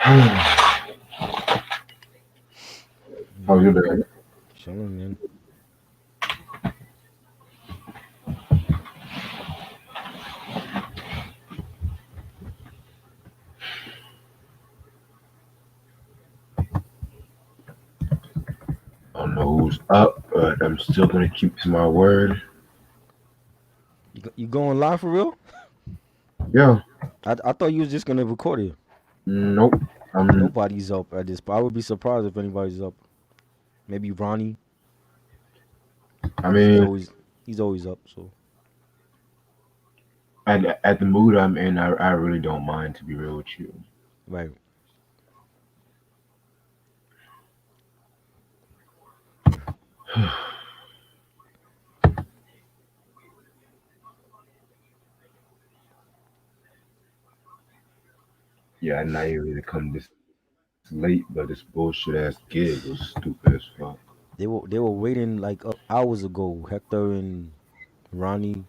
How's your Yeah, day? chilling, man. I don't know who's up, but I'm still gonna keep to my word. You going live for real? Yeah. I thought you was just gonna record it. Nope. I'm. Nobody's up at this. I would be surprised if anybody's up. Maybe Ronnie, I cause mean, he's always up. So at the mood I'm in, I really don't mind to be real with you. right. Yeah, I know you really come this late, but this bullshit ass gig was stupid as fuck. They were waiting like hours ago. Hector and Ronnie.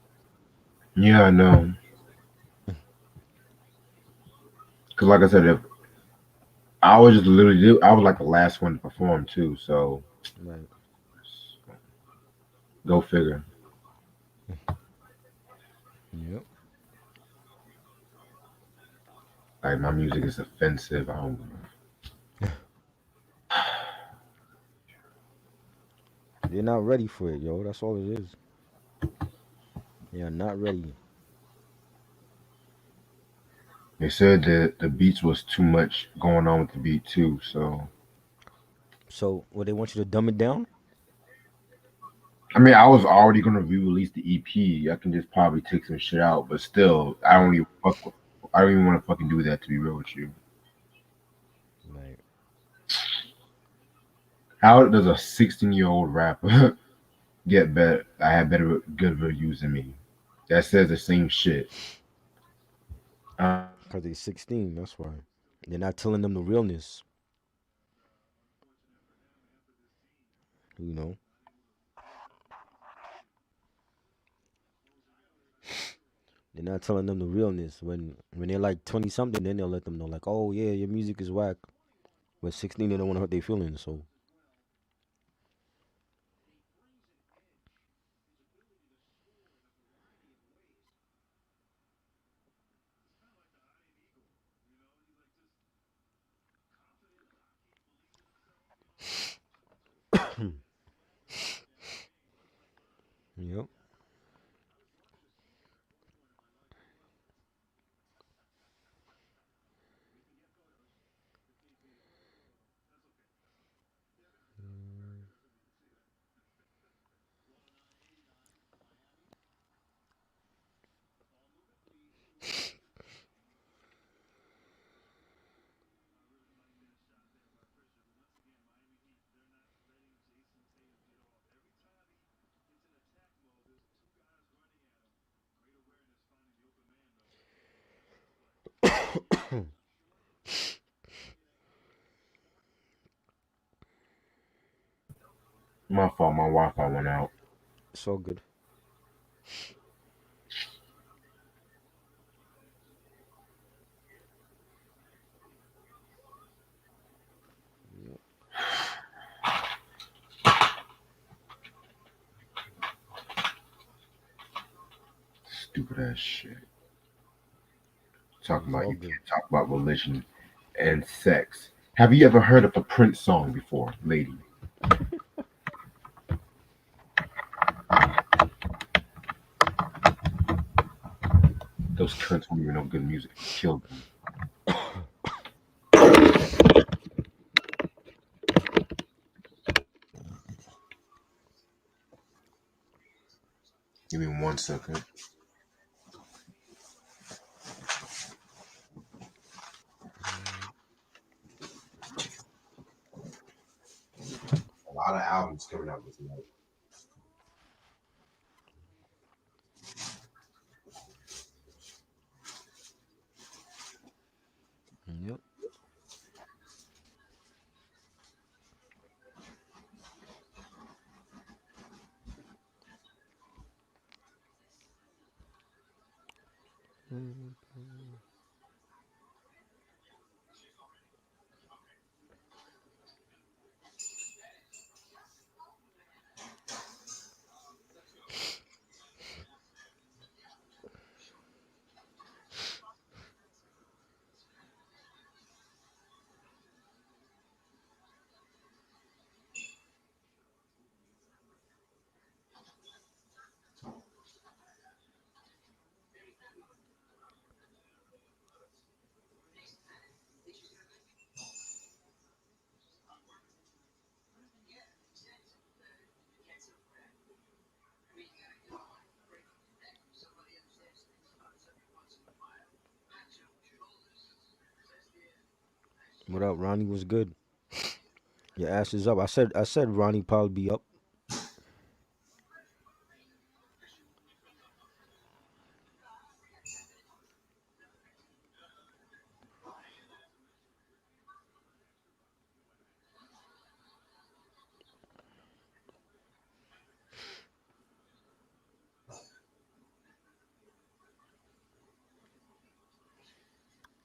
Yeah, I know. Cause like I said, if I was just literally, I was like the last one to perform too. So Right. go figure. Yep. Like my music is offensive. I don't. They're not ready for it, yo. That's all it is. They are not ready. They said that the beats was too much going on with the beat too. So So, what they want you to dumb it down? I mean, I was already gonna re-release the EP. I can just probably take some shit out, but still, I don't even fuck. I don't even want to fucking do that. To be real with you, Right. how does a 16-year-old rapper get better? I have better good reviews than me. That says the same shit. Cause they're 16. That's why. They're not telling them the realness. You know. They're not telling them the realness. When they're like 20 something, then they'll let them know like, oh yeah, your music is whack. But 16, they don't want to hurt their feelings. So yep. My fault. My Wi-Fi went out. It's all good. Yep. Stupid ass shit. Talking It's about all you good. can't talk about religion and sex. Have you ever heard of a Prince song before, lady? Those cunts don't even know good music. Kill them. Give me 1 second. A lot of albums coming out this month. Yep. What up, Ronnie? Was good. Your ass is up. I said Ronnie probably be up.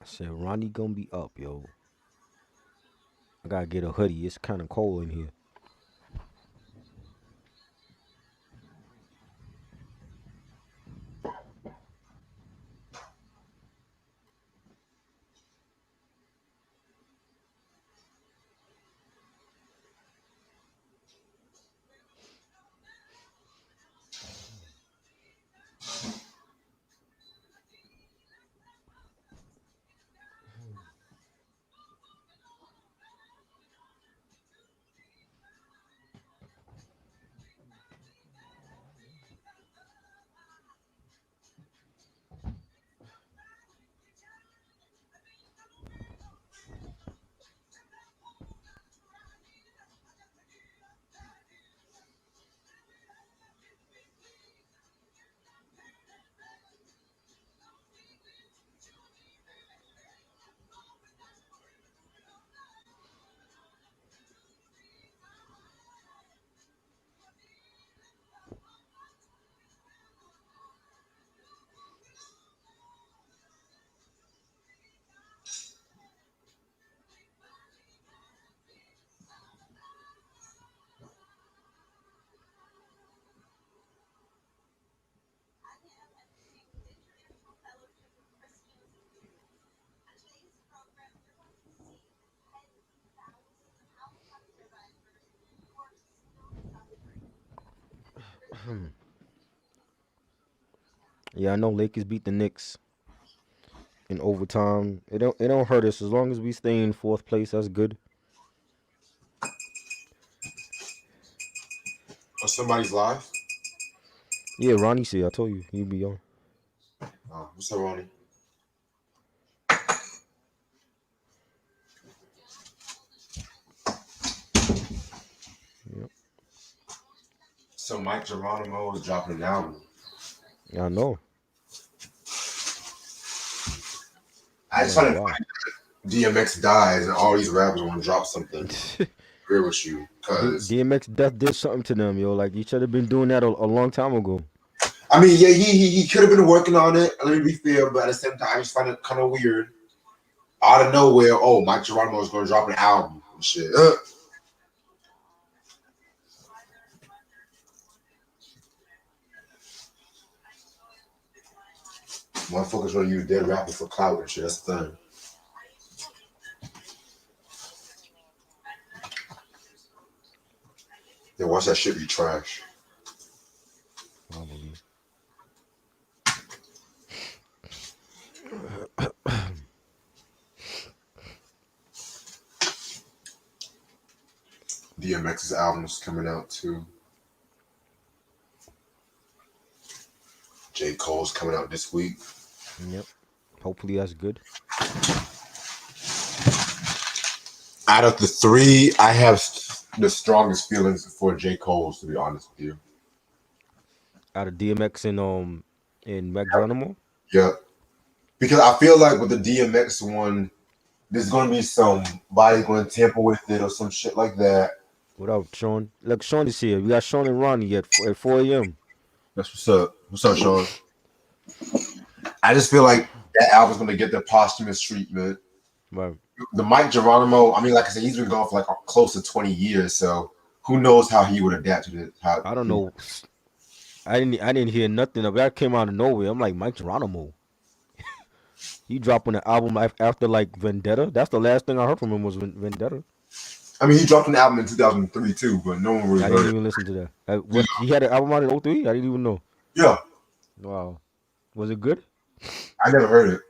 I said Ronnie gonna be up, yo. I gotta get a hoodie. It's kind of cold in here. Yeah, I know Lakers beat the Knicks in overtime. It don't hurt us as long as we stay in fourth place. That's good. Oh, somebody's live. Yeah, Ronnie said. I told you he'd be on. What's up, Ronnie? Yep. So Mike Geronimo is dropping an album. I know. I I'm just like, find it wow. funny DMX dies and all these rappers want to drop something. Agree with you, cause DMX death did something to them, yo. Like you should have been doing that a long time ago. I mean, yeah, he could have been working on it. Let me be fair, but at the same time, I just find it kind of weird. Out of nowhere, oh, Mike Geronimo is going to drop an album and shit. Motherfuckers want to use dead rappers for clout and shit. That's the thing. Then watch that shit be trash. Probably. DMX's album is coming out too. J. Cole's coming out this week. Yep. Hopefully that's good. Out of the three, I have the strongest feelings for J. Cole's, to be honest with you. Out of DMX and Mac Geronimo. Yeah. Because I feel like with the DMX one, there's going to be somebody going to tamper with it or some shit like that. What up, Sean? Look, Sean is here. We got Sean and Ronnie at 4 a.m. That's what's up. What's up, Sean? I just feel like that album's going to get the posthumous treatment. Right. The Mike Geronimo, I mean, like I said, he's been gone for like close to 20 years, so who knows how he would adapt to this? How I don't know. I didn't hear nothing of that came out of nowhere. I'm like Mike Geronimo. He dropping an album after like Vendetta. That's the last thing I heard from him was Vendetta. I mean, he dropped an album in 2003 too, but no one really I didn't heard it. even listen to that. What he had an album out in '03? I didn't even know. Yeah, Wow. Was it good? I never heard it.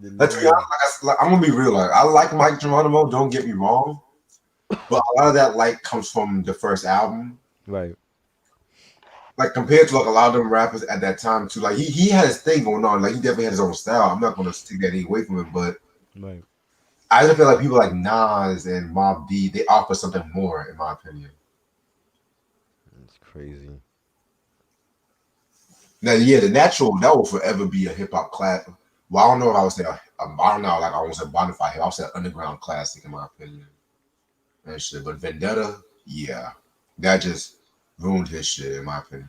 Did Let's not be honest, know. I'm gonna be real. Like, I like Mike Geronimo. Don't get me wrong, but a lot of that like comes from the first album. Right. Like compared to like a lot of them rappers at that time too. Like he had his thing going on. Like he definitely had his own style. I'm not gonna take that away from him, but Right. I just feel like people like Nas and Mob D, they offer something more, in my opinion. It's crazy. Now, yeah, the natural that will forever be a hip hop class. Well, I don't know if I would say I don't know, like I won't say bonafide hip. I would say underground classic in my opinion and shit. But Vendetta, yeah, that just ruined his shit in my opinion.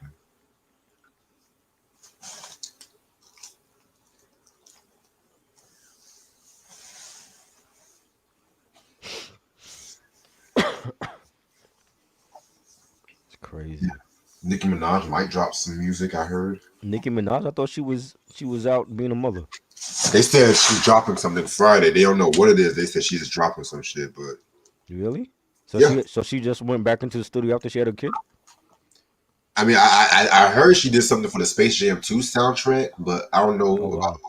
It's crazy. Nicki Minaj might drop some music. I heard Nicki Minaj, I thought she was out being a mother. they said she's dropping something Friday. They don't know what it is. They said she's just dropping some shit, but Really? So yeah. she just went back into the studio after she had a kid? I mean, I heard she did something for the Space Jam 2 soundtrack, but I don't Oh know wow. about.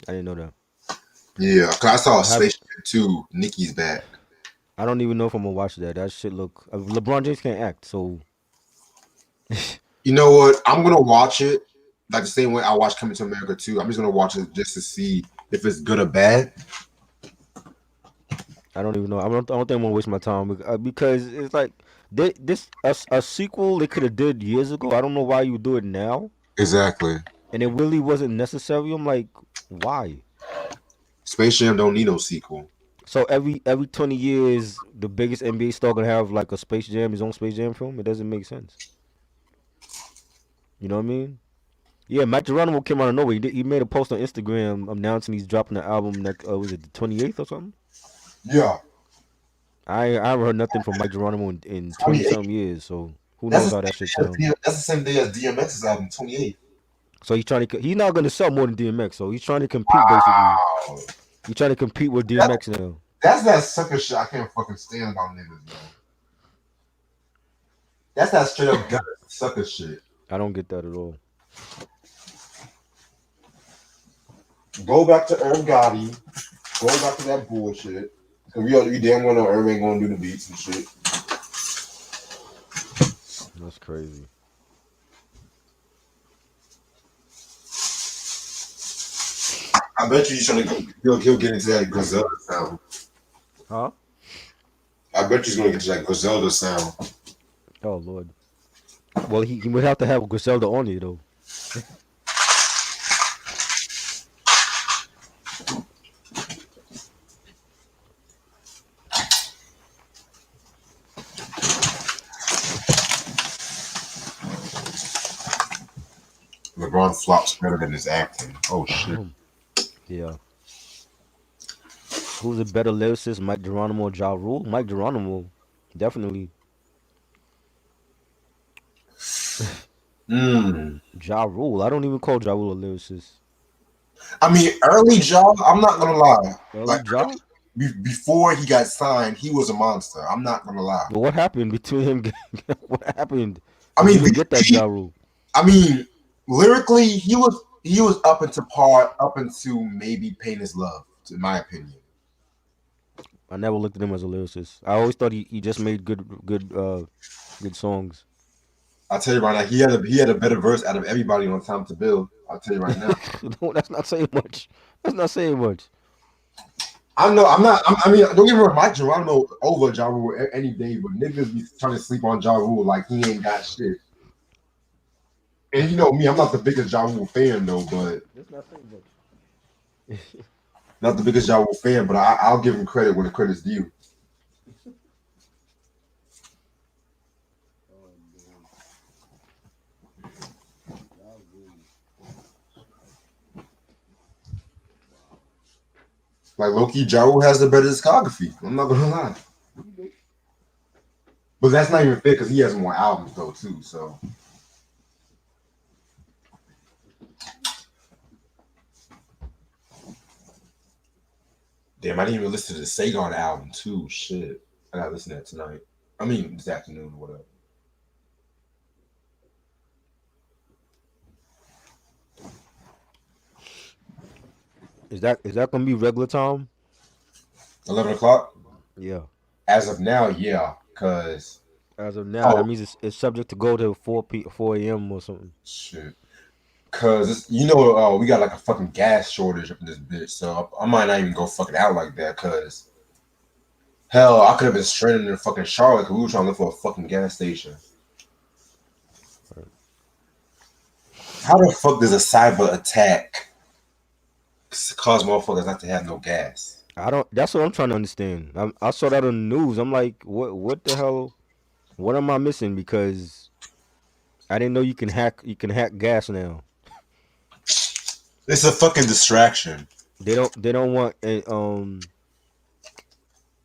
I didn't know that. Yeah, cause I saw I have Space Jam 2. Nicki's back. I don't even know if I'm gonna watch that. That shit look LeBron James can't act, so You know what? I'm gonna watch it like the same way I watched Coming to America 2. I'm just gonna watch it just to see if it's good or bad. I don't even know. I don't think I'm gonna waste my time because it's like a sequel they could have did years ago. I don't know why you do it now, Exactly. and it really wasn't necessary. I'm like, why? Space Jam don't need no sequel. So every 20 years, the biggest NBA star gonna have like a Space Jam, his own Space Jam film. It doesn't make sense. You know what I mean? Yeah, Mike Geronimo came out of nowhere. He made a post on Instagram announcing he's dropping the album next. Was it the 28th or something? Yeah, I haven't heard nothing from Mike Geronimo in 20 28. something years. So who That's knows the how that same shit day as sound? That's the same day as DMX's album, 28. So he's trying to. He's not gonna sell more than DMX. So he's trying to compete basically. Wow. He's trying to compete with That, DMX now. that's that sucker shit I can't fucking stand about niggas, bro. That's that straight up gutter sucker shit. I don't get that at all. Go back to Irv Gotti. Go back to that bullshit. Cause we damn well know Irv ain't gonna do the beats and shit. That's crazy. I bet you he's trying to go. He'll get into that Griselda sound. Huh? I bet he's gonna get to that Griselda sound. Oh Lord. Well, he would have to have Griselda on it though. LeBron flops better than his acting. Oh shit. Yeah. Who's a better lyricist, Mike Geronimo or Ja Rule? Mike Geronimo, definitely. Mm. Ja Rule. I don't even call Ja Rule a lyricist. I mean, early job. I'm not gonna lie. Early Like Ja? before he got signed, he was a monster. I'm not gonna lie. But what happened between him? What happened I for you mean, to get that Ja Rule? I mean, lyrically, he was up into par, up into maybe Pain is Love, in my opinion. I never looked at him as a lyricist. I always thought he just made good songs. I'll tell you right now, he had a better verse out of everybody on Time to Build. I'll tell you right now. No, that's not saying much. That's not saying much. I know I'm not. I mean, don't get me wrong. Mike Geronimo over Ja Rule any day, but niggas be trying to sleep on Ja Rule like he ain't got shit. And you know me, I'm not the biggest Ja Rule fan though, but That's not saying much. not the biggest Ja Rule fan. But I'll give him credit when the credit's due. Oh man, Ja Rule. Wow. Like Loki, Ja Rule has the better discography. I'm not gonna lie, but that's not even fair because he has more albums though too. So damn, I didn't even listen to the Sagon album too. Shit, I gotta listen to that tonight. I mean this afternoon or whatever. Is that gonna be regular time? 11 o'clock. Yeah. As of now, yeah, because As of now, that oh means it's subject to go to 4 a.m. or something. shit. Cause we got like a fucking gas shortage up in this bitch, so I might not even go fucking out like that. Cause hell, I could have been stranded in fucking Charlotte because we were trying to look for a fucking gas station. How the fuck does a cyber attack cause motherfuckers not to have no gas? I don't. That's what I'm trying to understand. I saw that on the news. I'm like, what the hell? What am I missing? Because I didn't know you can hack gas now. It's a fucking distraction. They don't want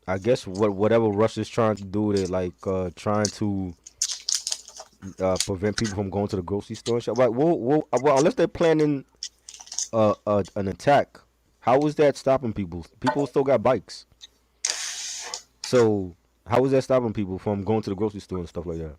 I guess whatever Russia's trying to do, they like trying to prevent people from going to the grocery store and shit. Like, well, unless they're planning an attack, how is that stopping people? People still got bikes, so how is that stopping people from going to the grocery store and stuff like that?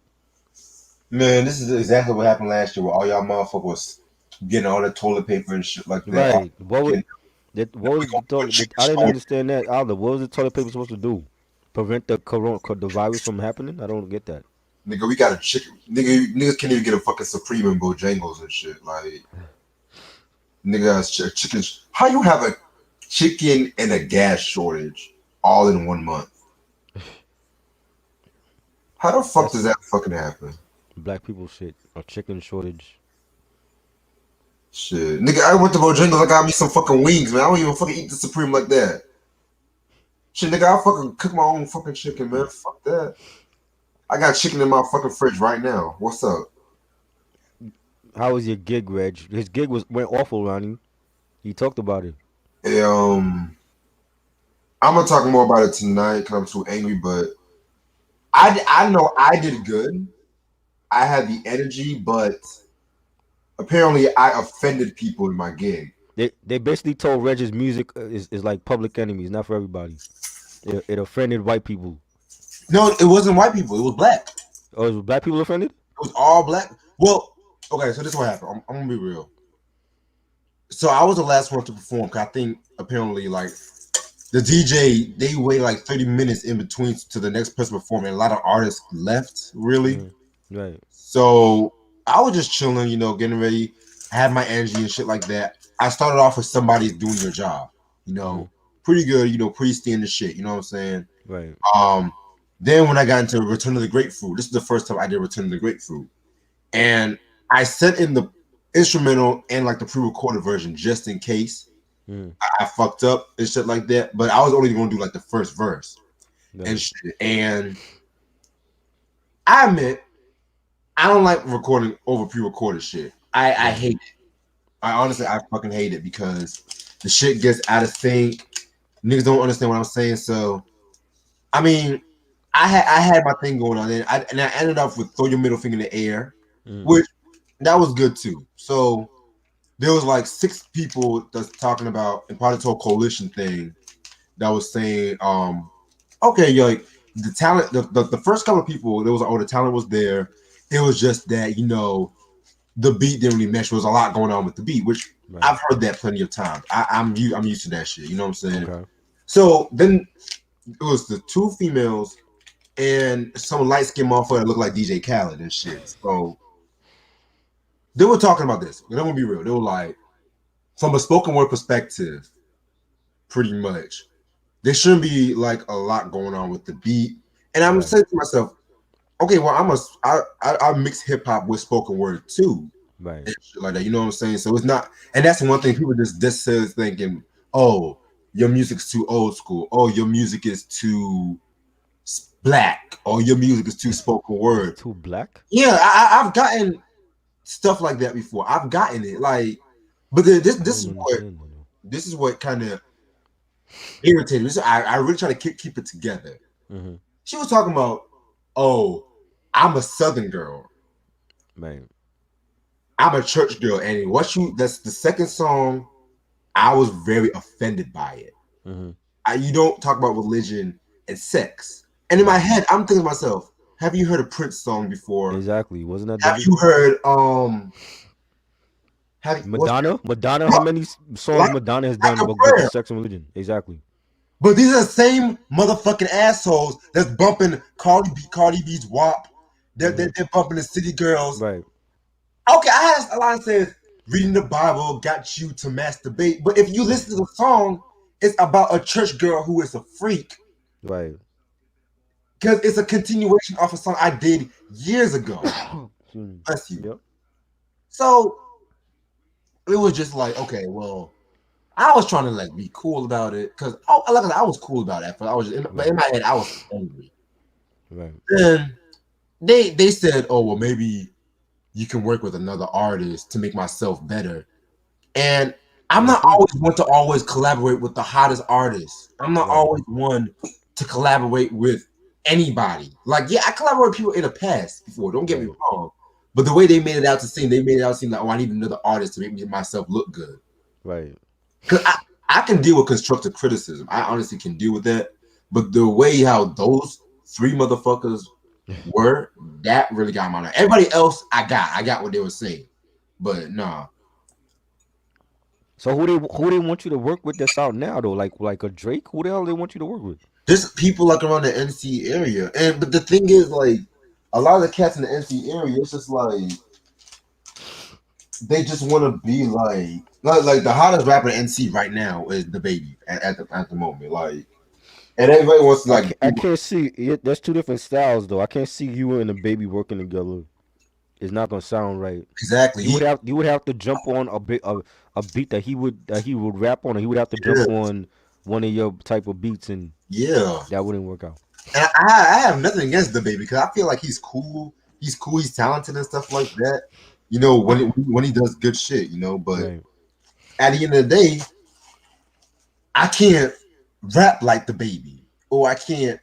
Man, this is exactly what happened last year where all y'all motherfuckers was getting all the toilet paper and shit like that. Right? Getting, What was we the gonna put toilet? chicken I didn't shortage. understand that either. What was the toilet paper supposed to do? Prevent the virus from happening? I don't get that. Nigga, we got a chicken. Niggas can't even get a fucking Supreme and Bojangles and shit. Like, nigga has chicken. How you have a chicken and a gas shortage all in 1 month? How the fuck does That's that fucking happen? black people shit. A chicken shortage. Shit. Nigga, I went to Bojangles, I got me some fucking wings, man. I don't even fucking eat the Supreme like that. Shit, nigga, I fucking cook my own fucking chicken, man. Fuck that. I got chicken in my fucking fridge right now. What's up? How was your gig, Reg? His gig went awful, Ronnie. He talked about it. Um, I'm gonna talk more about it tonight because I'm too angry, but I know I did good. I had the energy, but apparently I offended people in my gig. They basically told Reg's music is like Public Enemies, not for everybody. It offended white people. No, it wasn't white people. It was black. Oh, is black people offended? It was all black. Well, okay, so this is what happened. I'm gonna be real. So I was the last one to perform. 'Cause I think apparently like the DJ they waited like 30 minutes in between to the next person performing. A lot of artists left really. Hmm. Right. So I was just chilling, getting ready. I had my energy and shit like that. I started off with somebody's doing your job, you Hmm. know, pretty good, pretty standard shit. You know what I'm saying? Right. Um, then when I got into Return of the Grapefruit, this is the first time I did Return of the Grapefruit, and I sent in the instrumental and like the pre-recorded version just in case Hmm. I fucked up and shit like that. But I was only going to do like the first verse and Right. shit. And I admit I don't like recording over pre-recorded shit. I Right. hate it. I honestly I fucking hate it because the shit gets out of sync. Niggas don't understand what I'm saying. So I mean, I had my thing going on, and I ended up with throw your middle finger in the air, Hmm. which that was good too. So there was like 6 people that's talking about and part of the whole coalition thing that was saying, okay, you're like the talent, the first couple of people, there was the talent was there. It was just that the beat didn't really mesh. There was a lot going on with the beat, which Right. I've heard that plenty of times. I'm used to that shit. You know what I'm saying? Okay. So then it was the 2 females and some light skinned motherfucker that looked like DJ Khaled and shit. So they were talking about this. They're gonna be real. They were like, from a spoken word perspective, pretty much, there shouldn't be like a lot going on with the beat. And I'm Right. saying to myself, okay, well, I mix hip hop with spoken word too, Right. and shit like that. You know what I'm saying? So it's not, and that's one thing people just says thinking, oh, your music's too old school. Oh, your music is too black. Or your music is too spoken It's word. too black. Yeah, I've gotten stuff like that before. I've gotten it, like, but I don't understand that. this is what kind of irritated me. So I really try to keep it together. Mm-hmm. She was talking about, oh, I'm a Southern girl. Right. I'm a church girl, and that's the second song. I was very offended by it. Mm-hmm. You don't talk about religion and sex. And in my Right. head, I'm thinking to myself, have you heard a Prince song before? Exactly. Wasn't that Have dope? you heard what's Madonna. Madonna. How many songs like, Madonna has like done a with the prayer? sex and religion? Exactly. But these are the same motherfucking assholes that's bumping Cardi B's WAP. They're, Mm-hmm. they're, they're bumping the City Girls. Right. Okay, I had a line that says, reading the Bible got you to masturbate. But if you listen to the song, it's about a church girl who is a freak Right. because it's a continuation of a song I did years ago. Hmm. Bless you. Yep. So it was just like, okay, well, I was trying to like be cool about it because like I was cool about it. But I was, but Right. in my head, I was angry. Right. Then they said, oh well, maybe you can work with another artist to make myself better. And I'm That's not cool. always one to always collaborate with the hottest artists. I'm not Right. always one to collaborate with anybody. Like, yeah, I collaborated with people in the past before. Don't get me Right. wrong. But the way they made it out to seem, they made it out to seem like, oh, I need another artist to make myself look good. Right. Because I can deal with constructive criticism. I honestly can deal with that. But the way how those three motherfuckers were, that really got my nerve. Everybody else, I got what they were saying. But nah. So who they want you to work with that's out now though? Like a Drake? Who the hell they want you to work with? There's people like around the NC area. And but the thing is, like, a lot of the cats in the NC area, it's just like they just want to be like the hottest rapper in NC right now is the baby at the moment. Like, and everybody wants to like I be can't see it. There's two different styles though. I can't see you and the baby working together. It's not gonna sound right. exactly. You would have to jump on a beat that he would rap on, or he would have to Yeah, jump on one of your type of beats, and yeah. that wouldn't work out. And I have nothing against the baby because I feel like he's cool. He's cool. He's talented and stuff like that. You know, when he does good shit. You know, but Right. at the end of the day, I can't rap like the baby, or I can't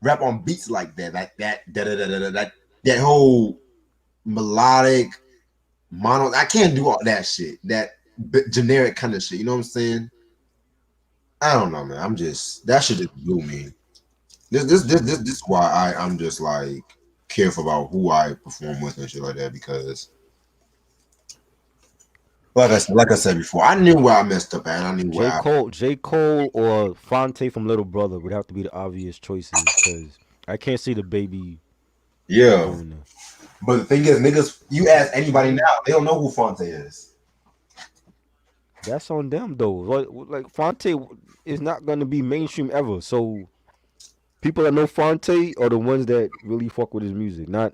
rap on beats like that, like that whole melodic mono. I can't do all that shit, that generic kind of shit. You know what I'm saying? I don't know, man. I'm just that shit just blew me. This is why I'm just like careful about who I perform with and shit like that because like I said before, I knew where I messed up at. And I knew where I J. Cole or Fonte from Little Brother would have to be the obvious choices because I can't see the baby yeah. going there. But the thing is, niggas, you ask anybody now, they don't know who Fonte is. That's on them though. Like Fonte is not gonna be mainstream ever. So people that know Fonte are the ones that really fuck with his music. Not,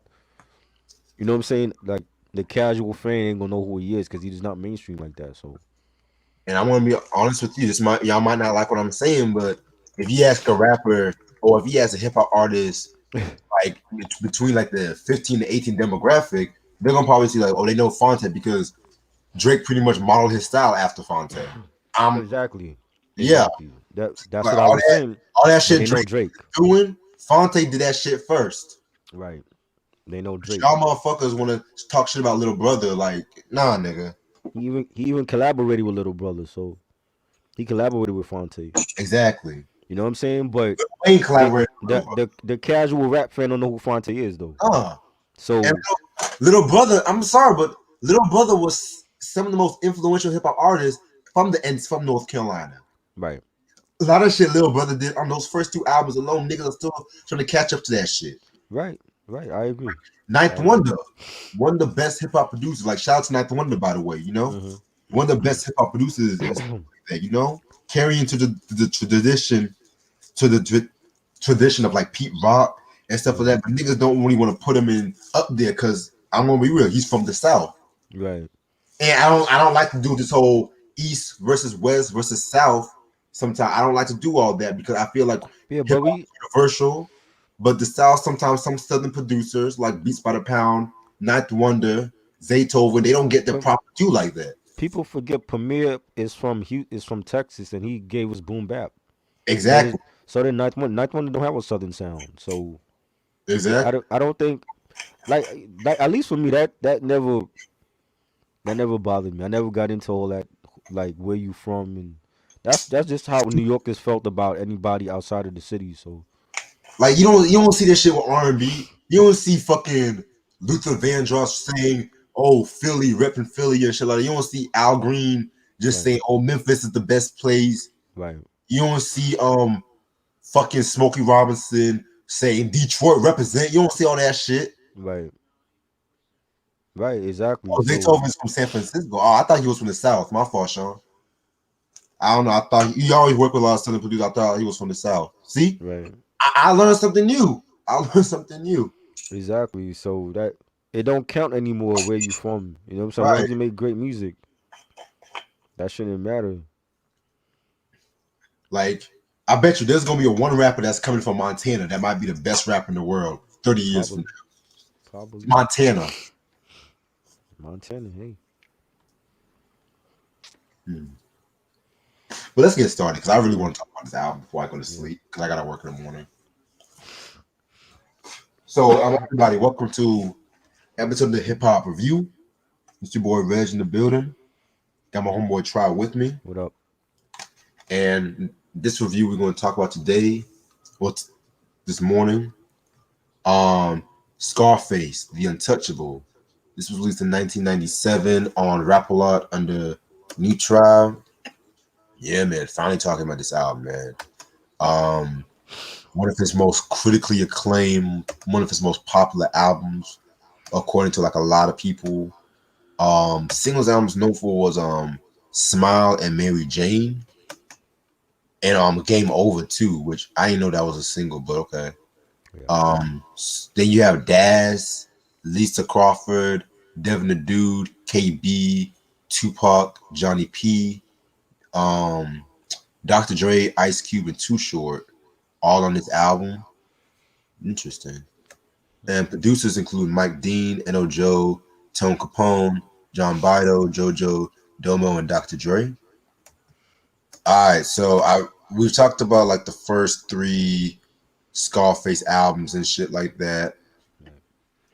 you know what I'm saying? Like the casual fan ain't gonna know who he is because he's just not mainstream like that. So And I want to be honest with you. This might y'all might not like what I'm saying, but if you ask a rapper or if you ask a hip hop artist, like between like the 15 to 18 demographic, they're gonna probably see like, oh, they know Fonte because Drake pretty much modeled his style after Fonte. Um, exactly, yeah, exactly. That's like what I was saying. all that But shit they know Drake Drake, doing, Fonte did that shit first. right? They know Drake. Y'all motherfuckers want to talk shit about little brother, like, nah, nigga. He even collaborated with Little Brother, so he collaborated with Fonte. Exactly. You know what I'm saying? But Wayne the collaborated with the little the, the casual rap fan don't know who Fonte is though. brother. And So little brother, I'm sorry, but little brother was some of the most influential hip hop artists from the ends from North Carolina. right, A lot of shit little brother did on those first two albums alone, niggas are still trying to catch up to that shit. right, right. I agree. I Ninth agree. Wonder, one of the best hip hop producers. Like shout out to Ninth Wonder, by the way. You know, Hmm. one of the best hip hop producers and stuff like that. You know, carrying to the tradition to the tradition of like Pete Rock and stuff like Hmm. that. But niggas don't really want to put him in up there because I'm gonna be real. He's from the South. Right. And I don't like to do this whole East versus West versus South. Sometimes I don't like to do all that because I feel like Yeah, hip but hop is universal, but the South sometimes some Southern producers like Beats by the Pound, Ninth Wonder, Zaytoven, they don't get the but proper due like that. people forget Premier is from Texas, and he gave us boom bap. So did Exactly, so did Ninth One don't have a southern sound. So I exactly. don't think like at least for me that never bothered me. I never got into all that like where you from, and that's just how New Yorkers felt about anybody outside of the city. So Like you don't see this shit with R&B. You don't see fucking Luther Vandross saying, "Oh, Philly, repping Philly" and shit like that. You don't see Al Green just right, saying, "Oh, Memphis is the best place." right, You don't see fucking Smokey Robinson saying Detroit represent. You don't see all that shit. right. Right, exactly. Oh, So Beethoven's from San Francisco. Oh, I thought he was from the South. My fault, Sean. I don't know. I thought he always worked with a lot of Southern producers. I thought he was from the South. See, right, I learned something new. I learned something new. exactly. So that it don't count anymore where you from. You know what I'm saying? As long Right. as you make great music, that shouldn't matter. Like, I bet you there's gonna be a one rapper that's coming from Montana that might be the best rapper in the world 30 years from Probably, now. probably. Montana. Montana, hey. Hmm. But let's get started because I really Yeah, want to talk about this album before I go to yeah. sleep because I gotta work in the morning. So, everybody, welcome to episode of the Hip Hop Review. It's your boy Reg in the building. Got my homeboy Try with me, What up? and this review we're going to talk about today, or this morning, um, Scarface The Untouchable. This was released in 1997 on Rap-A-Lot under New Tribe. Yeah, man, finally talking about this album, man. Um, one of his most critically acclaimed, one of his most popular albums, according to like a lot of people. Singles albums known for was Smile and Mary Jane, and Game Over too, which I didn't know that was a single, but okay. Yeah. Then you have Daz, Lisa Crawford, Devin the Dude, KB, Tupac, Johnny P, um, Dr. Dre, Ice Cube, and Too Short, all on this album. Interesting. And producers include Mike Dean, N.O. Joe, Tone Capone, John Bido, JoJo Domo, and Dr. Dre. All right, so we've talked about like the first three Scarface albums and shit like that. Right.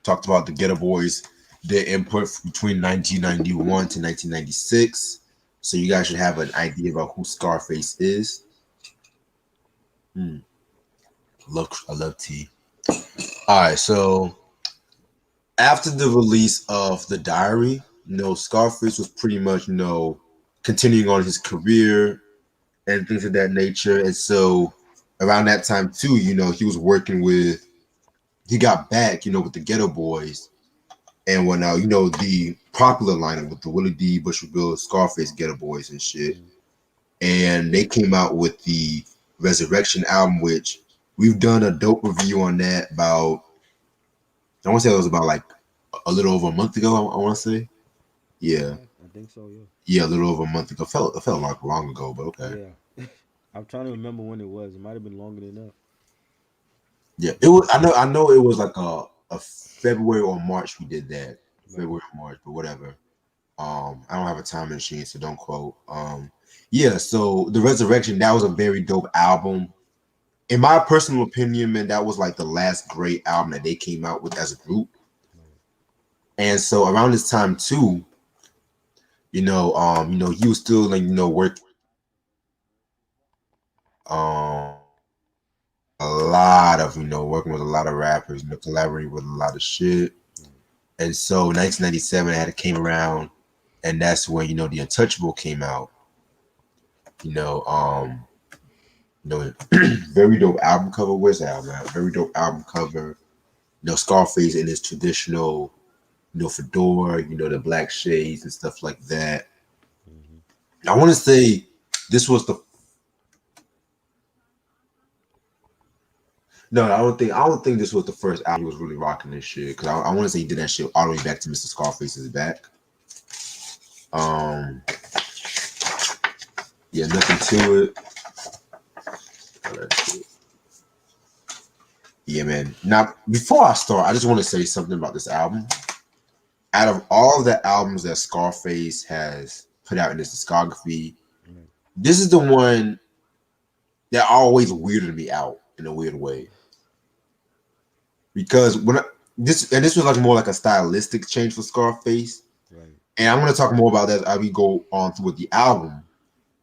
Talked about the Ghetto Boys, their input between 1991 to 1996. So you guys should have an idea about who Scarface is. Hmm. I love tea. All right, so after the release of The Diary, Scarface was pretty much, continuing on his career and things of that nature. And so around that time too, he was working with he got back, with the Ghetto Boys and whatnot, the popular lineup with the Willie D, Bushwick Bill, Scarface, Ghetto Boys and shit. Mm. And they came out with the Resurrection album, which we've done a dope review on that about, I want to say it was about like a little over a month ago, I want to say. Yeah. Yeah, I think so. Yeah. Yeah, a little over a month ago. It felt like long ago, but okay. Yeah. I'm trying to remember when it was. It might have been longer than that. Yeah, it was. I know it was like a February or March we did that. Right. February or March, but whatever. I don't have a time machine, so don't quote. Yeah. So the Resurrection, that was a very dope album. In my personal opinion, man, that was like the last great album that they came out with as a group. Right. And so around this time too, he was still like, working a lot of, working with a lot of rappers, collaborating with a lot of shit. Right. And so 1997 had came around, and that's when The Untouchable came out. You know, um, very dope album cover. Where's that album at? Very dope album cover. Scarface in his traditional, fedora, the black shades and stuff like that. Mm-hmm. I want to say this was the no, I don't think this was the first album he was really rocking this shit because I want to say he did that shit all the way back to Mr. Scarface's back. Um, yeah, nothing to it. Yeah, man. Now, before I start, I just want to say something about this album. Out of all the albums that Scarface has put out in his discography, Right. this is the one that always weirded me out in a weird way. Because this was like more like a stylistic change for Scarface, Right. and I'm gonna talk more about that as we go on through with the album.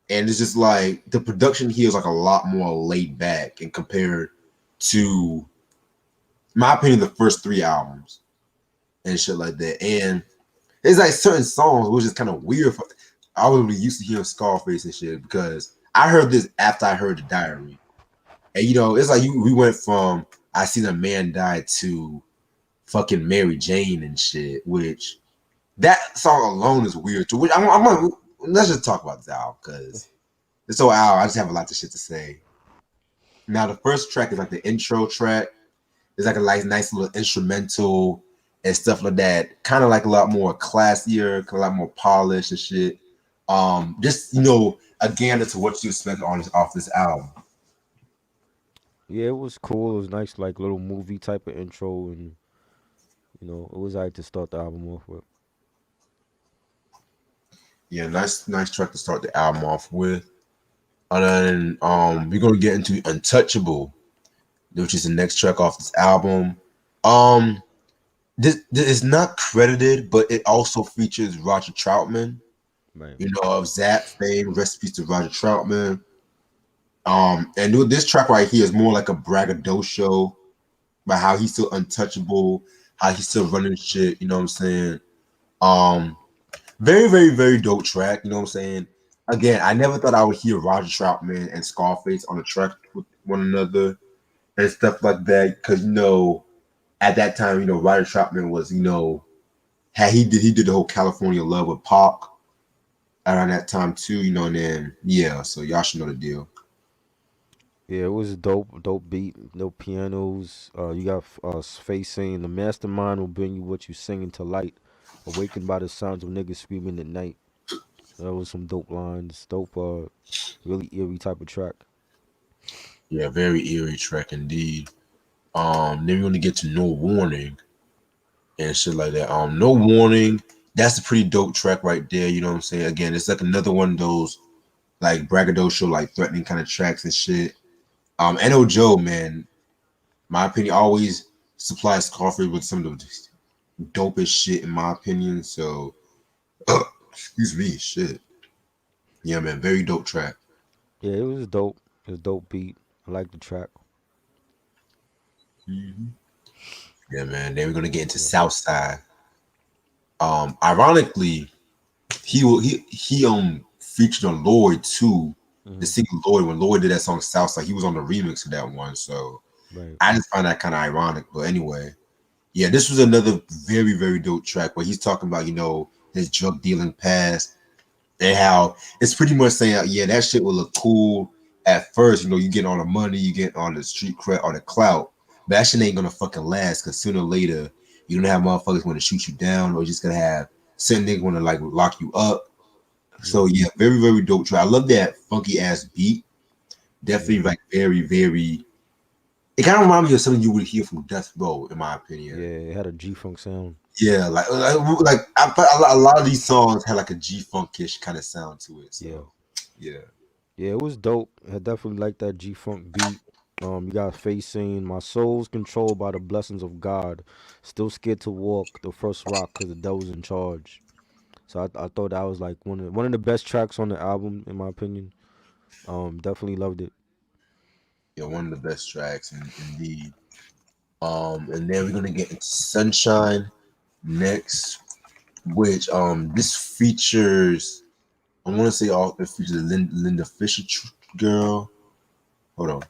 And it's just like the production here is like a lot more laid back and compared to, in my opinion, the first three albums and shit like that. And there's like certain songs which is kind of weird. I was really used to hearing Scarface and shit because I heard this after I heard The Diary. And it's like we went from I Seen a Man Die to fucking Mary Jane and shit, which That song alone is weird too. Which let's just talk about this album because this whole album, I just have a lot of shit to say. Now, the first track is like the intro track. It's like a nice little instrumental and stuff like that. Kind of like a lot more classier, a lot more polished and shit. Just again, to what you expect on off this album. Yeah, it was cool. It was nice, like little movie type of intro, and it was alright to start the album off with. Yeah, nice track to start the album off with. And then we're gonna get into Untouchable, which is the next track off this album. Um, this is not credited, but it also features Roger Troutman, Right. of Zap fame. Recipes to Roger Troutman. And this track right here is more like a braggadocio about how he's still untouchable, how he's still running shit. You know what I'm saying? Um, very, very, very dope track. You know what I'm saying? Again, I never thought I would hear Roger Troutman and Scarface on a track with one another and stuff like that. Because at that time, Roger Troutman was, he did the whole California Love with Pac around that time too. And then yeah, so y'all should know the deal. Yeah, it was dope beat, no pianos. You got Face saying the mastermind will bring you what you singing to light, awakened by the sounds of niggas screaming at night. That was some dope lines, dope, really eerie type of track. Yeah, very eerie track indeed. Then we're gonna get to No Warning and shit like that. No Warning, that's a pretty dope track right there. You know what I'm saying? Again, it's like another one of those like braggadocio, like threatening kind of tracks and shit. N.O. Joe, man, my opinion, always supplies Scarface with some of the dopest shit in my opinion. So, excuse me, shit. Yeah, man, very dope track. Yeah, it was dope. It was dope beat. I like the track. Mhm. Yeah, man. Then we're gonna get into Yeah. Southside. Ironically, he featured on Lloyd too. The Hmm. singer Lloyd, when Lloyd did that song Southside, he was on the remix of that one. So Right. I just find that kind of ironic. But anyway, yeah, this was another very, very dope track where he's talking about, his drug dealing past and how it's pretty much saying, yeah, that shit will look cool at first. You get all the money, you get all the street cred, all the clout, but that shit ain't gonna fucking last because sooner or later you're gonna have motherfuckers want to shoot you down, or just gonna have certain niggas want to like lock you up. So Yeah. yeah, very, very dope track. I love that funky ass beat. Definitely Yeah. like very, very. It kind of reminds me of something you would hear from Death Row, in my opinion. Yeah. It had a G Funk sound. Yeah, like I felt a lot of these songs had like a G funkish kind of sound to it. Yeah. So yeah. Yeah, it was dope. I definitely like that G Funk beat. You got Face saying, "My soul's controlled by the blessings of God. Still scared to walk the first rock because the devil's in charge." So I thought that was like one of the best tracks on the album, in my opinion. Definitely loved it. Yeah, one of the best tracks indeed. And then we're gonna get into Sunshine next, which this features I want to say all it features Linda Fisher girl. Hold on,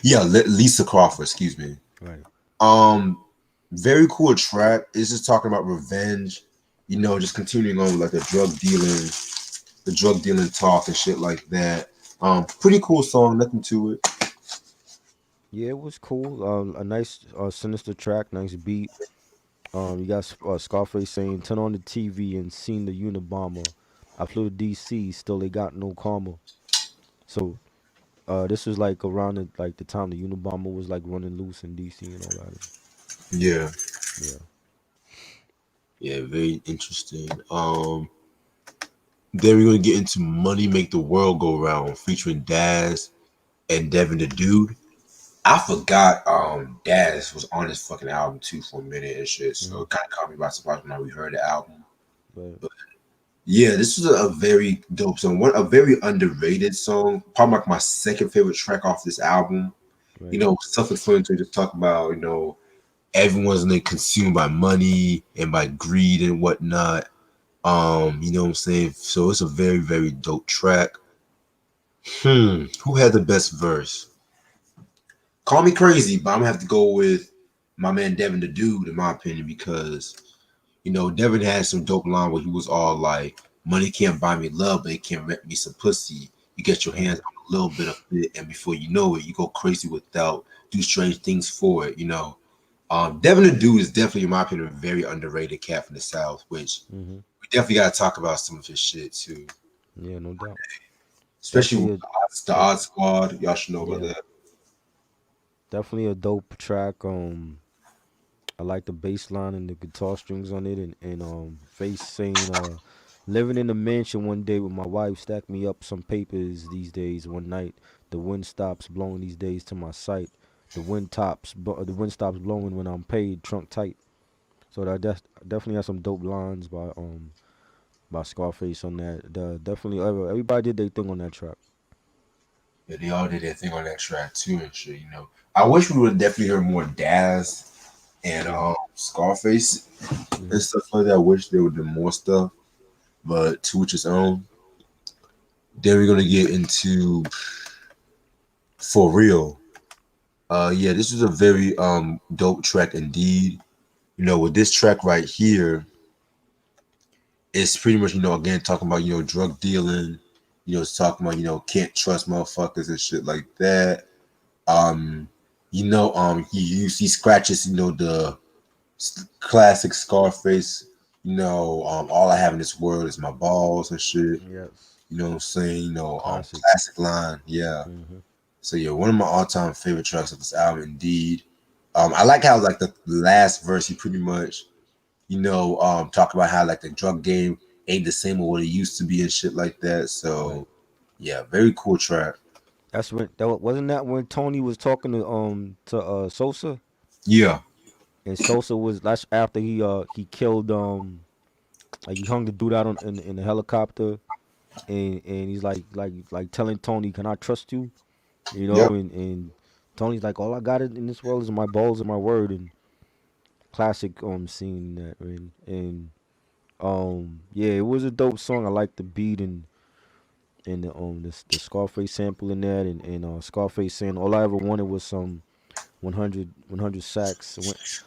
yeah, Lisa Crawford. Excuse me. Right. Um, very cool track. It's just talking about revenge. Just continuing on with like the drug dealing talk and shit like that. Pretty cool song. Nothing to it. Yeah, it was cool. A nice, sinister track, nice beat. You got Scarface saying, "Turn on the TV and seen the Unabomber. I flew to DC, still they got no karma." So, this was like around the time the Unabomber was like running loose in DC and all that. Yeah, Yeah. yeah, very interesting. Then we're gonna get into Money Make the World Go Round featuring Daz and Devin the Dude. I forgot Daz was on this fucking album too for a minute and shit. So Hmm. it kinda caught me by surprise when we heard the album. But But yeah, this was a very dope song. A very underrated song. Probably like my second favorite track off this album. right. Self-explanatory, just talk about, everyone's like consumed by money and by greed and whatnot. You know what I'm saying? So it's a very, very dope track. Who had the best verse? Call me crazy, but I'm gonna have to go with. my man Devin the Dude, in my opinion, because Devin had some dope line where he was all like, "Money can't buy me love, but it can rent me some pussy. You get your hands Right. on a little bit of it, and before you know it, you go crazy without do strange things for it." Devin the Dude is definitely, in my opinion, a very underrated cat from the South, which Mm-hmm. we definitely got to talk about some of his shit too, Yeah, no doubt. especially Definitely with the a Odd Squad. Y'all should know about yeah, that. definitely a dope track. I like the bass line and the guitar strings on it, and Face saying, living in a mansion one day with my wife, stacked me up some papers these days. One night, the wind stops blowing these days to my sight. The wind stops blowing when I'm paid, trunk tight. So definitely has some dope lines by Scarface on that. Definitely everybody did their thing on that track. Yeah, they all did their thing on that track too and shit. I wish we would definitely hear more Daz and Yeah. Scarface and Mhm. stuff like that. I wish they would do more stuff, but to each his own. Then we're gonna get into For Real. Yeah, this is a very dope track indeed. With this track right here, it's pretty much, again talking about, drug dealing, it's talking about, can't trust motherfuckers and shit like that. Um, he scratches, the classic Scarface, all I have in this world is my balls and shit. Yes. You know what I'm saying? Classic. Classic line, yeah. Mhm. So yeah, one of my all-time favorite tracks of this album, indeed. I like how like the last verse he pretty much, talk about how like the drug game ain't the same as what it used to be and shit like that. Right. So yeah, very cool track. That's when wasn't that when Tony was talking to Sosa, Yeah, and Sosa was that's after he killed like he hung the dude out in the helicopter, and he's like telling Tony, "Can I trust you?" yep, And Tony's like, "All I got in this world is my balls and my word." And classic scene that, and yeah, it was a dope song. I like the beat and the Scarface sample in that, and Scarface saying all I ever wanted was some 100 sacks.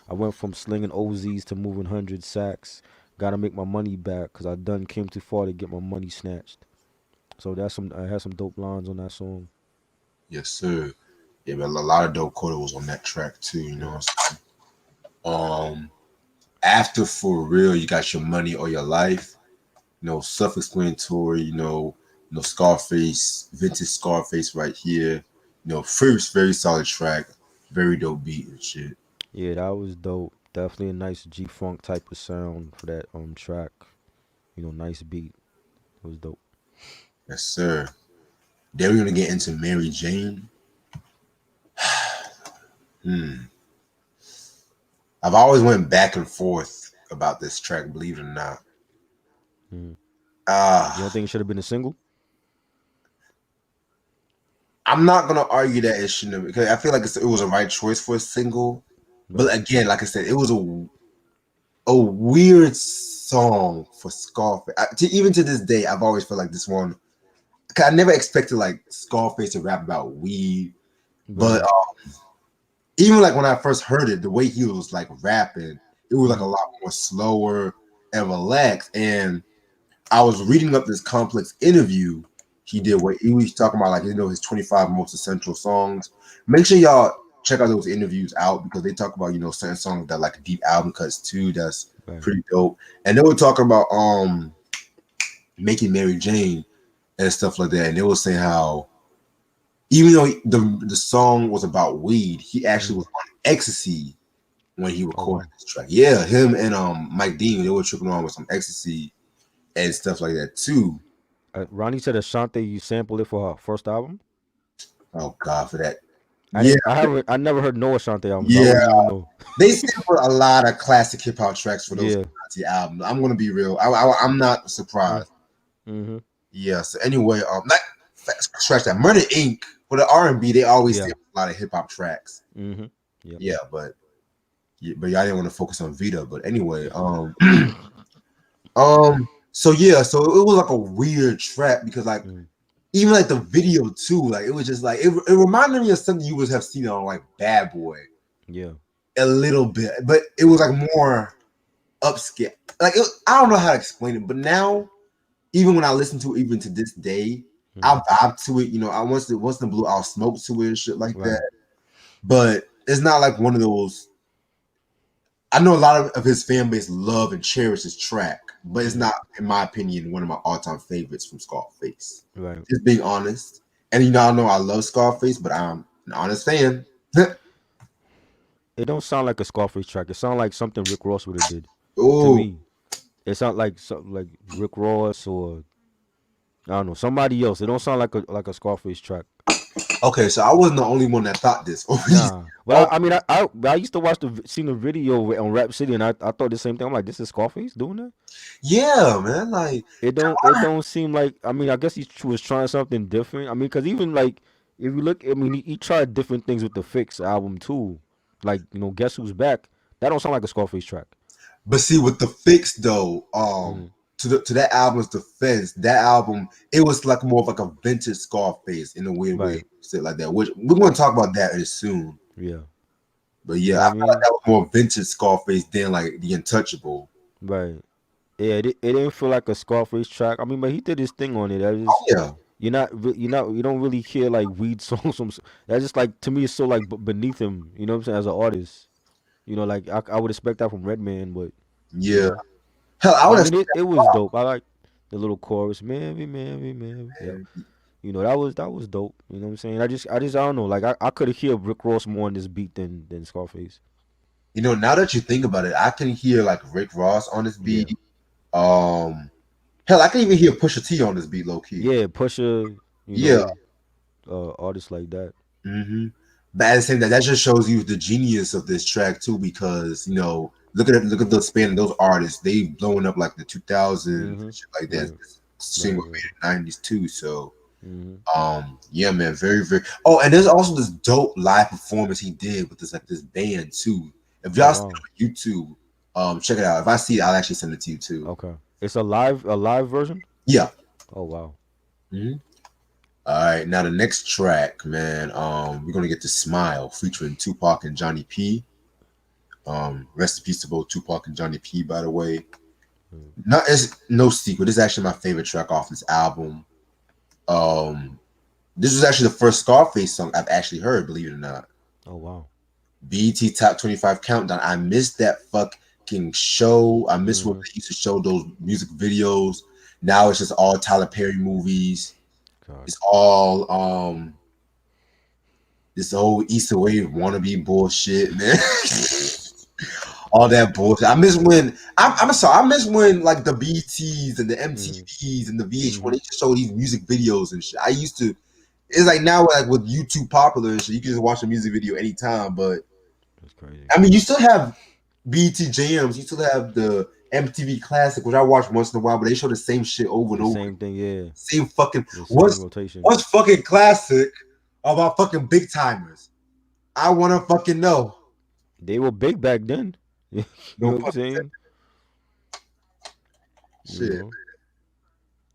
I went from slinging OZs to moving 100 sacks. Gotta make my money back because I done came too far to get my money snatched. So I had some dope lines on that song. yes sir. Yeah, but a lot of dope quotables on that track too. Yeah. Um, After For Real, you got Your Money or Your Life. Self-explanatory. Scarface, vintage Scarface right here. First very solid track, very dope beat and shit. Yeah, that was dope. Definitely a nice G Funk type of sound for that track. Nice beat. It was dope. Yes sir. Then we're gonna get into Mary Jane. Hmm. I've always went back and forth about this track, believe it or not. Mhm. You don't Ah, think it should have been a single? I'm not gonna argue that it shouldn't have, because I feel like it was a right choice for a single. But Right. again, like I said, it was a weird song for Scarface. Even to this day, I've always felt like this one. 'Cause I never expected like Scarface to rap about weed, but Right. even like when I first heard it, the way he was like rapping, it was like a Mm-hmm. lot more slower and relaxed. And I was reading up this complex interview he Mm-hmm. did where he was talking about like his 25 most essential songs. Make sure y'all check out those interviews out because they talk about certain songs that like deep album cuts too. That's Right. pretty dope. And they were talking about making Mary Jane and stuff like that. And they were saying how even though the song was about weed, he actually Mm-hmm. was on ecstasy when he Oh recorded wow. this track. Yeah, him and Mike Dean, they were tripping on with some ecstasy and stuff like that too. Ronnie said Ashanti you sampled it for her first album. Oh God, for that. I Yeah, didn't. I haven't. I never heard no Ashanti album, so I yeah. wouldn't even know. They sampled a lot of classic hip hop tracks for those Yeah. albums. I'm gonna be real. I'm not surprised. Mm-hmm. Yeah. So anyway, not scratch that. Murder Inc. For the R&B, they always Yeah. sample a lot of hip hop tracks. Mm-hmm. Yep. Yeah, but y'all didn't want to focus on Vita. But anyway, so yeah, so it was like a weird track because like Mm, even like the video too, like it was just like it reminded me of something you would have seen on like Bad Boy. yeah. a little bit, but it was like more upscale. Like I don't know how to explain it, but now even when I listen to it, even to this day, Hmm. I'll vibe to it. You know, I once in blue, I'll smoke to it and shit like that. Right. But it's not like one of those. I know a lot of his fan base love and cherish his track, but it's Hmm. not, in my opinion, one of my all-time favorites from Scarface. Right. Just being honest. And you know, I know I love Scarface, but I'm an honest fan. It don't sound like a Scarface track. It sound like something Rick Ross would have did. To Oh, me, it sound like something like Rick Ross or I don't know somebody else. It don't sound like a Scarface track. okay. So I wasn't the only one that thought this. Nah, but Oh, I mean, I used to watch seen the video on Rap City, and I thought the same thing. I'm like, this is Scarface doing that. yeah, man. Like, It don't seem like. I mean, I guess was trying something different. I mean, because even like if you look, I mean, he tried different things with the Fix album too. Like Guess Who's Back. That don't sound like a Scarface track. but see, with the fix though, Hmm. to that album's defense, that album it was like more of like a vintage Scarface in a weird way, Right. shit like that. Which we're going to talk about that soon. Yeah. But You yeah, know I what I feel like mean? that was more vintage Scarface than like the Untouchable. Right. Yeah. It didn't feel like a Scarface track. I mean, but he did his thing on it. That Oh is. yeah, You don't really hear like weed songs from. That's just like to me. It's so like beneath him. You know what I'm saying? As an artist, like I would expect that from Redman, but you yeah. know. Hell, I But I would mean, have. it was dope. I like the little chorus, Mary, Mary, Mary. Yep. That was dope. You know what I'm saying? I don't know. Like I could hear Rick Ross more on this beat than Scarface. You know, now that you think about it, I can hear like Rick Ross on this Yeah. beat. Um, hell, I can even hear Pusha T on this beat, low key. Yeah, Pusha, Yeah. artists like that. Mm-hmm. But at the same time, that just shows you the genius of this track too, because you know, look at the span of those artists. They blowing up like the 2000s, Mm-hmm. shit like that. Right. Right. Single Right. made in '90s too. So, Mm-hmm. yeah, man, very, very. Oh, and there's also this dope live performance he did with this band too. If Oh y'all see wow. it on YouTube, check it out. If I see it, I'll actually send it to you too. Okay. It's a live version. Yeah. Oh wow. Mhm. All right, now the next track, man. We're gonna get to "Smile" featuring Tupac and Johnny P. Rest in peace to both Tupac and Johnny P. By the way, Mm. not it's no secret. This is actually my favorite track off this album. Um, this was actually the first Scarface song I've actually heard. Believe it or not, Oh wow. BET Top 25 Countdown. I missed that fucking show. I miss when Mm-hmm. they used to show those music videos. Now it's just all Tyler Perry movies. God. It's all this whole Easter wave wannabe bullshit, man. All that bullshit. I miss when I'm sorry. I miss when like the BTs and the Mm-hmm. MTVs and the VH1 Mm-hmm. they just show these music videos and shit. I used to. It's like now like with YouTube popular and shit, you can just watch a music video anytime. But That's crazy. I mean, you still have BT jams. You still have the MTV Classic, which I watch once in a while, but they show the same shit over and The over. same thing. Yeah. Same fucking The same what's rotation. what's fucking classic about fucking big timers? I wanna fucking know. They were big back then. You No know what I'm fucking saying? You shit. know.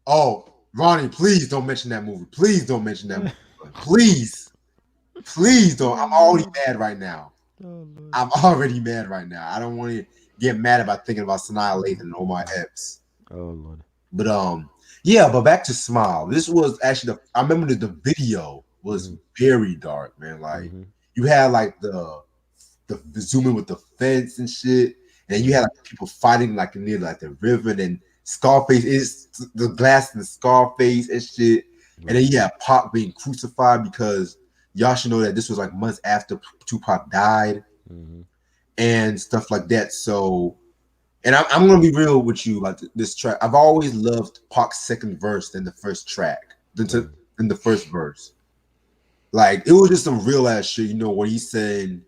Oh, Ronnie, please don't mention that movie. Please don't mention that movie. Please, please don't. Oh I'm already Lord. mad right now. Oh Lord. I'm already mad right now. I don't want to get mad about thinking about Sanaa Lathan and all my Mm-mm. eps. Oh Lord. But yeah. But back to Smile. This was actually the. I remember that the video was Mm-hmm. very dark, man. Like Mm-hmm. you had like the zooming with the fence and shit. And you had Mm-hmm. like people fighting like near like the river, and Scarface is the glass and the Scarface and shit. And then Right. you had Pac being crucified because y'all should know that this was like months after Tupac died Mm-hmm. and stuff like that. So, and I'm gonna be real with you about this track. I've always loved Pac's second verse than the first track, Right. than the first verse. Like it was just some real ass shit, you know, where he said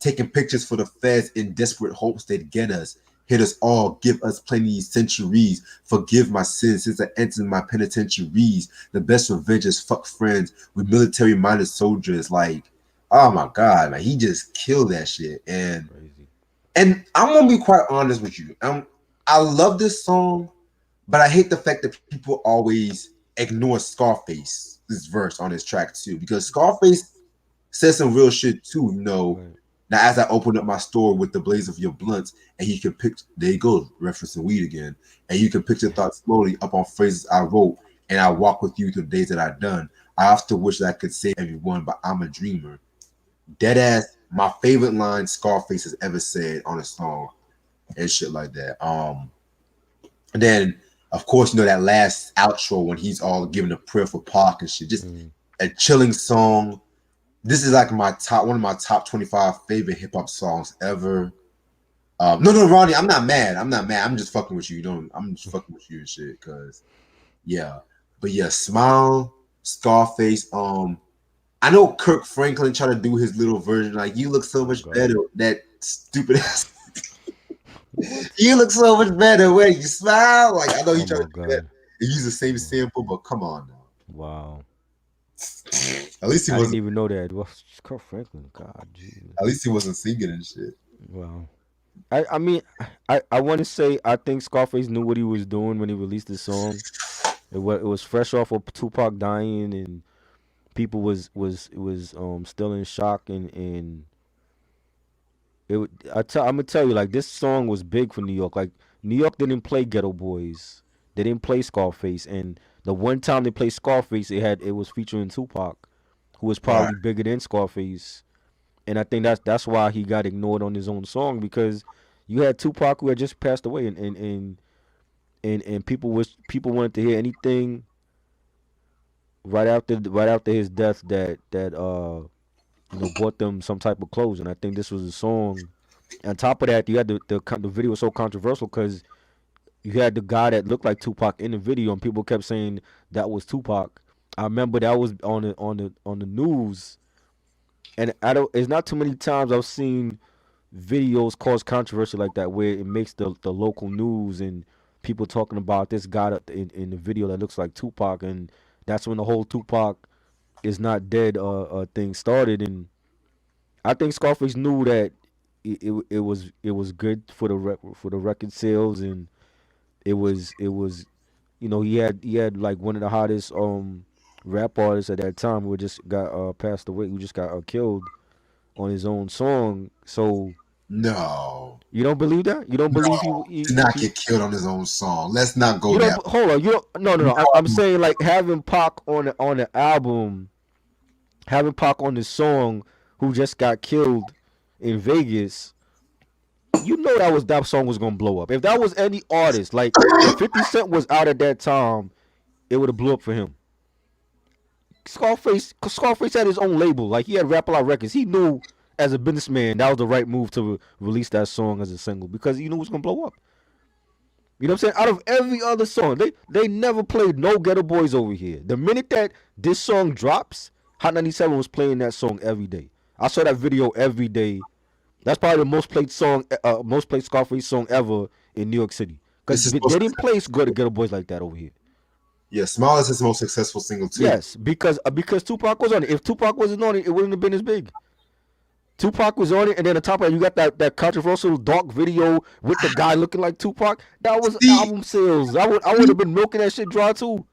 taking pictures for the feds in desperate hopes they'd get us, hit us all, give us plenty centuries, forgive my sins since I entered my penitentiaries. The best revenge is fuck friends with military minded soldiers. Like, oh my god, man, he just killed that shit. Crazy. And I'm gonna be quite honest with you. I love this song, but I hate the fact that people always ignore Scarface's verse on his track too, because Scarface says some real shit too. You know, Right. Now, as I opened up my store with the blaze of your blunts, and you can pick, there you go, referencing weed again, and you can picture thoughts slowly up on phrases I wrote, and I walk with you through the days that I've done. I often wish that I could save everyone, but I'm a dreamer. Dead ass, my favorite line Scarface has ever said on a song and shit like that. And then of course, that last outro when he's all giving a prayer for Pac and shit, just Mm. a chilling song. This is like one of my top 25 favorite hip hop songs ever. No, Ronnie, I'm not mad. I'm not mad. I'm just fucking with you. I'm just fucking with you and shit. Cause yeah, but yeah, Smile, Scarface. I know Kirk Franklin tried to do his little version. Like, you look so Oh much God. better. That stupid ass. What? You look so much better when you smile. Like, I know he Oh tried to my do that God. and use the same Wow. sample, but come on now. Wow. At least he I didn't wasn't. even know that. Well, Kurt Franklin. God, Jesus. At least he wasn't singing and shit. Wow. I mean, I want to say I think Scarface knew what he was doing when he released the song. It was fresh off of Tupac dying, and people was still in shock, and I'm gonna tell you, like, this song was big for New York. Like, New York didn't play Ghetto Boys, they didn't play Scarface, and the one time they played Scarface, it was featuring Tupac, who was Right. probably bigger than Scarface, and I think that's why he got ignored on his own song, because you had Tupac, who had just passed away, and people wanted to hear anything right after his death that brought them some type of closure. And I think this was a song. On top of that, you had the video was so controversial because you had the guy that looked like Tupac in the video, and people kept saying that was Tupac. I remember that was on the news, and I don't. It's not too many times I've seen videos cause controversy like that, where it makes the local news and people talking about this guy in the video that looks like Tupac, and that's when the whole Tupac is not dead thing started. And I think Scarface knew that it was good for for the record sales, and it was he had like one of the hottest rap artists at that time who had just got passed away, who just got killed on his own song. So No. you don't believe that? You don't No. believe he Did he, not he get killed on his own song. Let's not go you don't that. hold on. You don't no no no. I'm No. saying, like, having Pac on the album, having Pac on the song, who just got killed in Vegas. That song was gonna blow up. If that was any artist, like if 50 Cent was out at that time, it would have blew up for him. Scarface had his own label. Like, he had Rap A Lot Records. He knew, as a businessman, that was the right move to release that song as a single, because he knew it was gonna blow up. You know what I'm saying? Out of every other song, they never played no Ghetto Boys over here. The minute that this song drops, Hot 97 was playing that song every day. I saw that video every day. That's probably the most played Scarface song ever in New York City. Cause It's his they most didn't play good Ghetto Boys like that over here. Yeah, Smile is his most successful single too. Yes, because Tupac was on it. If Tupac wasn't on it, it wouldn't have been as big. Tupac was on it, and then on top of that, you got that controversial dark video with the guy looking like Tupac. That was See, album sales. I would have been milking that shit dry too.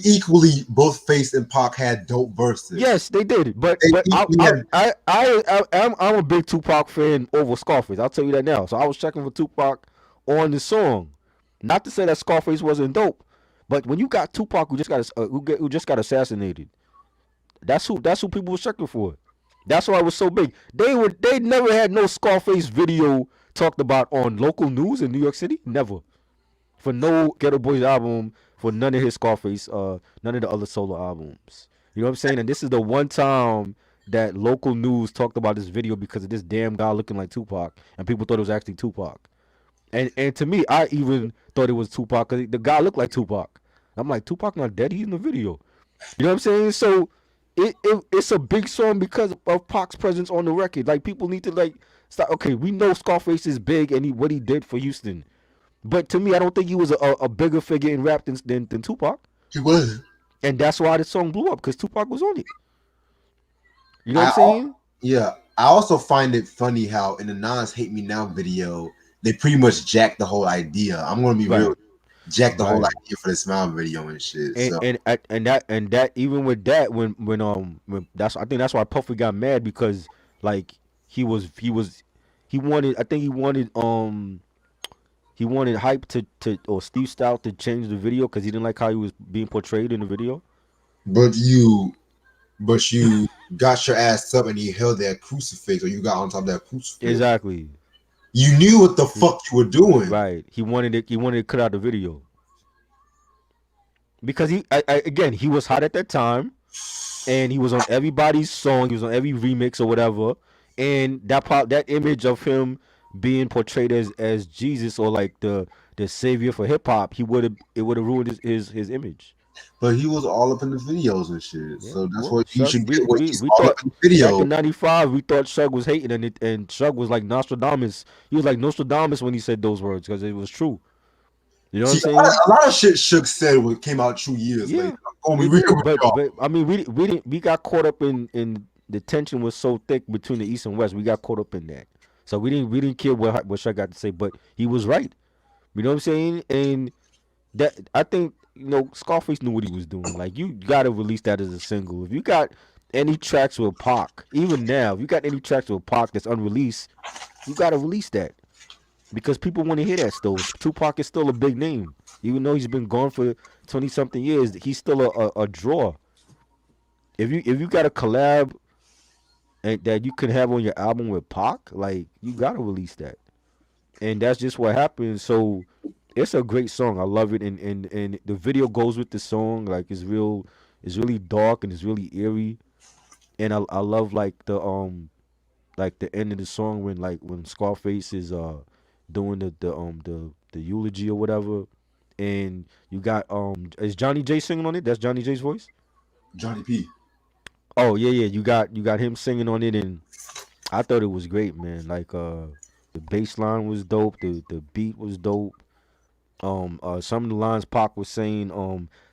equally, both Face and Pac had dope verses. Yes, they did. But They but I equally I had. I, I I'm a big Tupac fan over Scarface. I'll tell you that now. So I was checking for Tupac on the song. Not to say that Scarface wasn't dope, but when you got Tupac who just got assassinated, that's who people were checking for. That's why it was so big. They never had no Scarface video talked about on local news in New York City. Never. For no Ghetto Boys album, for none of his Scarface, none of the other solo albums. You know what I'm saying? And this is the one time that local news talked about this video because of this damn guy looking like Tupac, and people thought it was actually Tupac. And to me, I even thought it was Tupac because the guy looked like Tupac. I'm like, Tupac not dead. He's in the video. You know what I'm saying? So it's a big song because of Pac's presence on the record. Like, people need to, like, stop. Okay, we know Scarface is big and what he did for Houston. But to me, I don't think he was a bigger figure in rap than Tupac. He was. And that's why the song blew up, because Tupac was on it. You know what I'm I saying? Yeah. I also find it funny how in the Nas Hate Me Now video, they pretty much jacked the whole idea. I'm gonna be Right. real, jacked the whole Right. idea for the Smile video and shit. And So and and that even with that, when that's I think that's why Puffy got mad, because, like, he was he wanted, I think he wanted Hype to or Steve Stout to change the video because he didn't like how he was being portrayed in the video. But you got your ass up and you held that crucifix, or you got on top of that crucifix. Exactly. You knew what the He, fuck you were doing. right. He wanted to cut out the video because again, he was hot at that time, and he was on everybody's song. He was on every remix or whatever, and that image of him being portrayed as Jesus or like the savior for hip hop, it would have ruined his image. But he was all up in the videos and shit. Yeah, So that's well, what you Shug, should get when he's we all up thought in the back video. in '95 we thought Shug was hating, and Shug was like Nostradamus. He was like Nostradamus when he said those words because it was true. You know what I'm See, saying? a lot of shit Shook said when it came out 2 years later. Yeah, I'm gonna be it real did. with y'all. But I mean, we didn't we got caught up in the tension was so thick between the East and West. We got caught up in that, so we didn't care what Shug got to say. But he was right. You know what I'm saying? And that I think Scarface knew what he was doing. Like you gotta release that as a single. If you got any tracks with Pac, even now, if you got any tracks with Pac that's unreleased, you gotta release that because people want to hear that still. Tupac is still a big name, even though he's been gone for 20 something years. He's still a draw. If you got a collab that you could have on your album with Pac, like you gotta release that, and that's just what happened. So it's a great song. I love it, and the video goes with the song. Like it's really dark and it's really eerie, and I love like the end of the song when Scarface is doing the eulogy or whatever, and you got is Johnny J singing on it? That's Johnny J's voice. Johnny P. Oh yeah, yeah. You got him singing on it, and I thought it was great, man. Like the bass line was dope. The beat was dope. Some of the lines Pac was saying,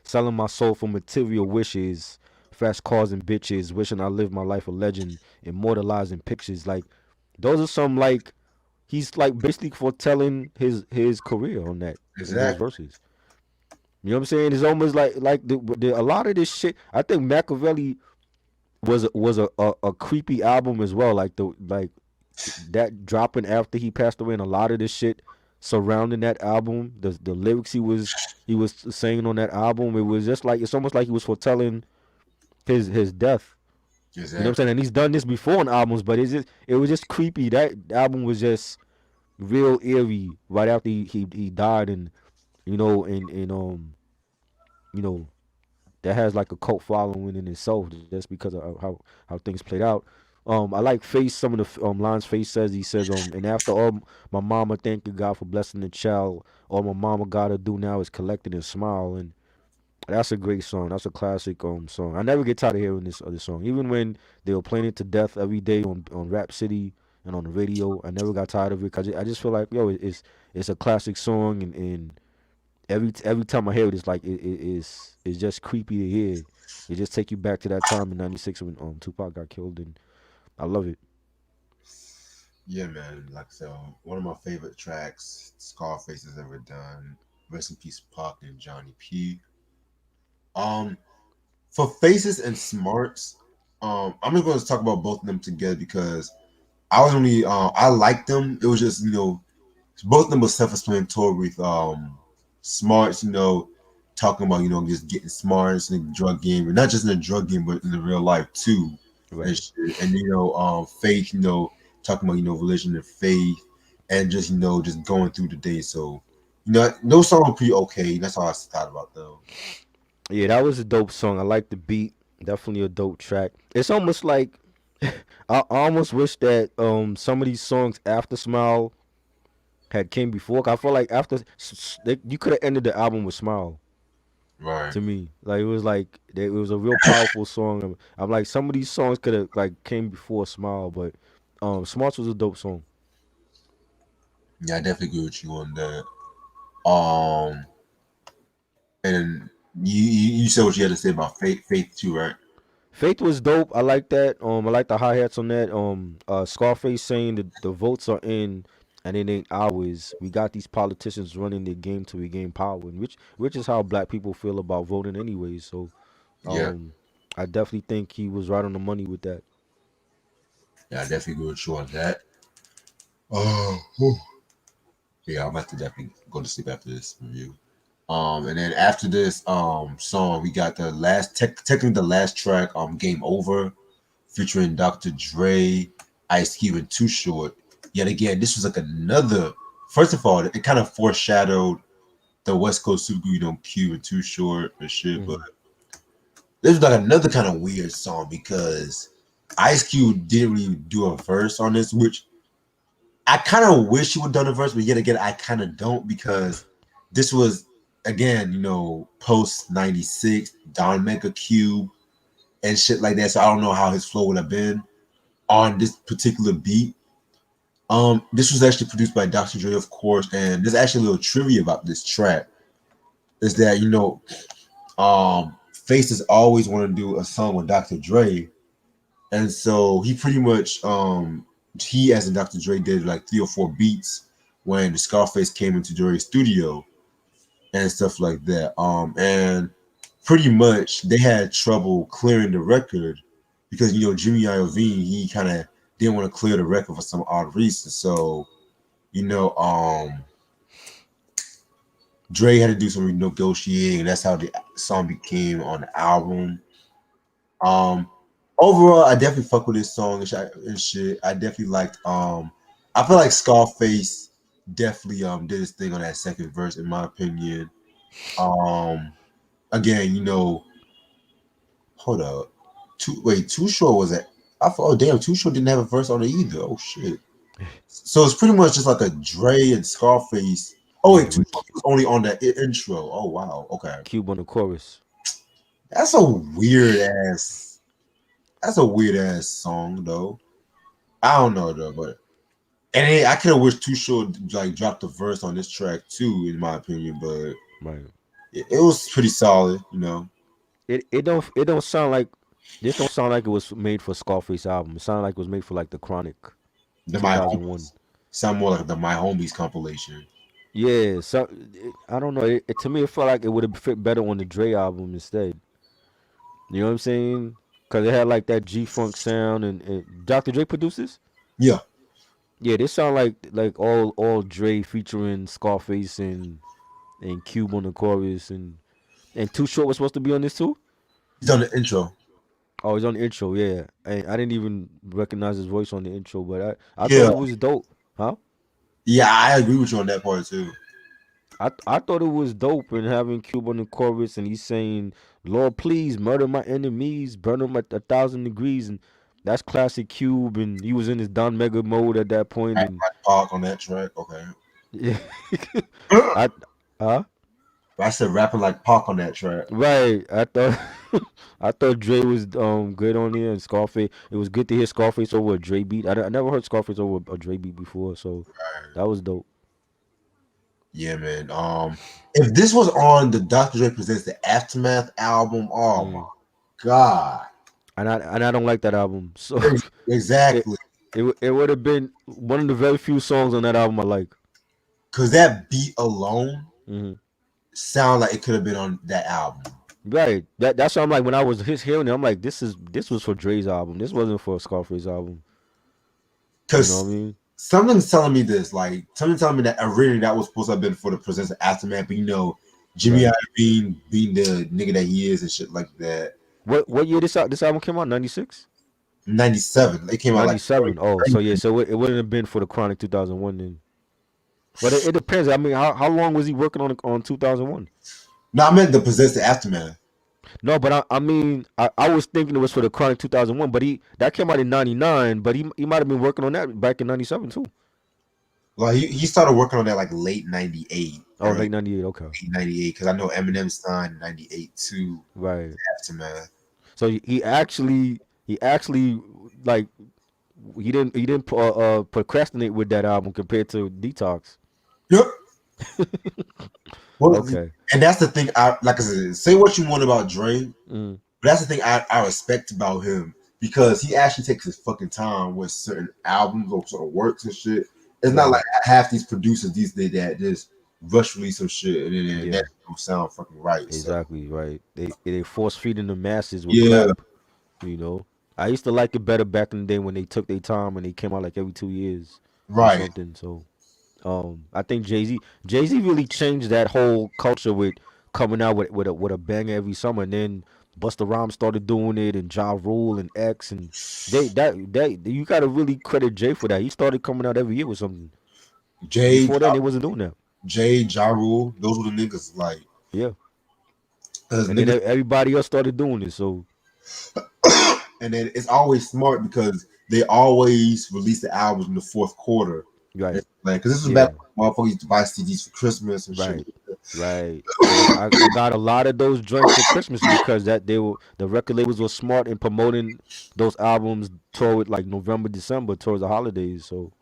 selling my soul for material wishes, fast cars and bitches, wishing I lived my life a legend, immortalizing pictures. Like those are some like he's like basically foretelling his career on that in those Exactly. verses. You know what I'm saying? It's almost like a lot of this shit. I think Machiavelli was a creepy album as well. Like that dropping after he passed away, and a lot of this shit surrounding that album, the lyrics he was saying on that album, it was just like it's almost like he was foretelling his death. You know what I'm Exactly. saying? And he's done this before on albums, but it was just creepy. That album was just real eerie right after he died, and you know that has like a cult following in itself just because of how things played out. I like Face some of the lines Face says. He says, and after all, my mama thanking God for blessing the child. All my mama gotta do now is collect it and smile. And that's a great song. That's a classic song. I never get tired of hearing this other song, even when they were playing it to death every day on Rap City and on the radio. I never got tired of it because I just feel like it's a classic song, and every time I hear it, it's like it's just creepy to hear. It just take you back to that time in '96 when Tupac got killed, and I love it. Yeah, man. Like I said, one of my favorite tracks Scarface has ever done. Rest in peace, Pac and Johnny P. Um, for Faces and Smarts, I'm just going to talk about both of them together because I was only I liked them. It was just both of them were self-explanatory with Smarts, talking about just getting smarts in the drug game, and not just in the drug game, but in the real life too, and Right. shit. And faith, talking about religion and faith, and just going through the day. So those songs were pretty okay. That's all I thought about those. Yeah, that was a dope song. I like the beat. Definitely a dope track. It's almost like I almost wish that some of these songs after Smile had came before. 'Cause I feel like you could have ended the album with Smile. Right. To me, like it was a real powerful song. I'm like some of these songs could have like came before Smile, but Smarts was a dope song. Yeah, I definitely agree with you on that. Um, and you said what you had to say about faith too, right? Faith was dope. I like that. I like the hi hats on that. Scarface saying the votes are in and it ain't ours. We got these politicians running their game to regain power, and which is how black people feel about voting anyways. So, Yeah. um, I definitely think he was right on the money with that. Yeah, I definitely agree with you on that. Oh, whew. Yeah, I'm about to definitely go to sleep after this review. And then after this song, we got the technically the last track, Game Over, featuring Dr. Dre, Ice Cube, and Too Short. Yet again, this was like another. First of all, it kind of foreshadowed the West Coast Super, Cube and Too Short and shit. But Hmm. this was like another kind of weird song because Ice Cube didn't really do a verse on this, which I kind of wish he would have done a verse, but yet again, I kind of don't because this was again, post '96, Don Mega Cube and shit like that. So I don't know how his flow would have been on this particular beat. This was actually produced by Dr. Dre, of course, and there's actually a little trivia about this track. Is that Face has always wanted to do a song with Dr. Dre, and so he pretty much he as in Dr. Dre did like 3 or 4 beats when the Scarface came into Dre's studio and stuff like that. And pretty much they had trouble clearing the record because Jimmy Iovine he kind of didn't want to clear the record for some odd reason. So you know Dre had to do some negotiating, and that's how the song became on the album. Um, Overall, I definitely fuck with this song and shit. I definitely liked. I feel like Scarface definitely did his thing on that second verse, in my opinion. Um, Again, hold up. Too Short was it? I thought, oh damn, Too Short didn't have a verse on it either. Oh shit. So it's pretty much just like a Dre and Scarface. Oh Yeah, wait, Too with Short was only on the intro. Oh wow, okay. Cube on the chorus. That's a weird ass. That's a weird ass song though. I don't know though, but I could have wished Too Short like dropped a verse on this track too, in my opinion. But Right. it was pretty solid. It don't sound like this. Don't sound like it was made for Scarface album. It sounded like it was made for like the Chronic, The My 2001. Homies sound more like the My Homies compilation. Yeah, so I don't know. To me, it felt like it would have fit better on the Dre album instead. You know what I'm saying? Because it had like that G Funk sound, and Dr. Dre produces. Yeah, Yeah, this sound like all Dre featuring Scarface and Cube on the chorus, and Too Short was supposed to be on this too. he's on the intro. Oh, he's on the intro. Yeah, I didn't even recognize his voice on the intro, but I thought Yeah, it was dope. Huh? yeah, I agree with you on that part too. I thought it was dope and having Cube on the chorus and he's saying, "Lord, please murder my enemies, burn them at 1,000 degrees," and that's classic Cube. And he was in his Don Mega mode at that point, and Like Park on that track. Okay. yeah, I huh? I said rapping like Park on that track. Right. I thought I thought Dre was good on there and Scarface. It was good to hear Scarface over a Dre beat. I never heard Scarface over a Dre beat before, so that was dope. Yeah, man. If this was on the Dr. Dre Presents the Aftermath album, oh my Mm. god. And I don't like that album, so it Exactly. it would have been one of the very few songs on that album I like. Cause that beat alone Hmm. sound like it could have been on that album. Right. That's why I'm like when I was just hearing it, I'm like, this was for Dre's album. This wasn't for Scarface album. You know what I Cause mean? something's telling me this, like something telling me that originally that was supposed to have been for the Presents the Aftermath, but Jimmy Right. Iovine being the nigga that he is and shit like that. What year this album came out? 96? 97. They came out like 97. Oh, so yeah, so it wouldn't have been for the Chronic 2001 then. But it depends. I mean, how long was he working on 2001? no, I meant the Possess the Aftermath. No, but I mean, I was thinking it was for the Chronic 2001, but that came out in 99, but he might have been working on that back in 97 too. Like he started working on that like late 98, Oh, early late 98. Okay. 98, because I know Eminem signed 98 to Right. Aftermath. So he actually like he didn't procrastinate with that album compared to Detox. Yep. Well, Okay. and that's the thing. I like I said, say what you want about Dre, Mm, but that's the thing I respect about him because he actually takes his fucking time with certain albums or sort of works and shit. It's not right. like half these producers these days that just rush release some shit and then Yeah. that don't sound fucking right. So Exactly. Right. They force feeding the masses with yeah, crap. You know. I used to like it better back in the day when they took their time and they came out like every 2 years with Right. something. So I think Jay Z really changed that whole culture with coming out with a banger every summer, and then Busta Rhymes started doing it, and Ja Rule and X, and they you gotta really credit Jay for that. He started coming out every year with something. Jay, Before then, they wasn't doing that. Jay, Ja Rule, those were the niggas. Like, Yeah, cause and then niggas, everybody else started doing it. So and then it's always smart because they always release the albums in the fourth quarter. right, And, like, cause this was back yeah, when motherfuckers used to buy CDs for Christmas and shit. right. Right. I got a lot of those joints for Christmas because that they were the record labels were smart in promoting those albums toward like November, December, towards the holidays. So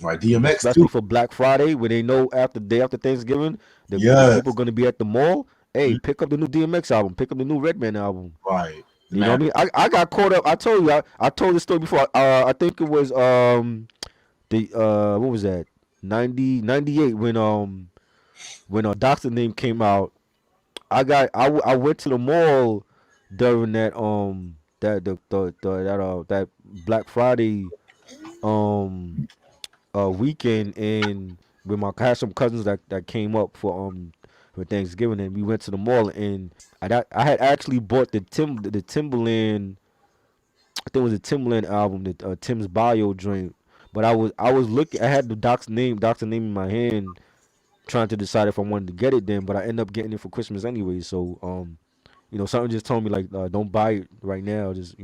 Right, DMX too. especially for Black Friday, when they know after day after Thanksgiving, the people are Yes, gonna be at the mall. Hey, Mhm. pick up the new DMX album, pick up the new Redman album. Right. The You know man. what I mean? I got caught up. I told you I told this story before. I think it was the what was that 98 when Doctor Name came out. I went to the mall during that Black Friday um weekend, and with my I had some cousins that came up for Thanksgiving, and we went to the mall, and I had actually bought the Timberland. I think it was a Timberland album, the Tim's Bio joint. But I was looking. I had the Doc's name in my hand, trying to decide if I wanted to get it then. But I ended up getting it for Christmas anyway. So something just told me like, don't buy it right now. Just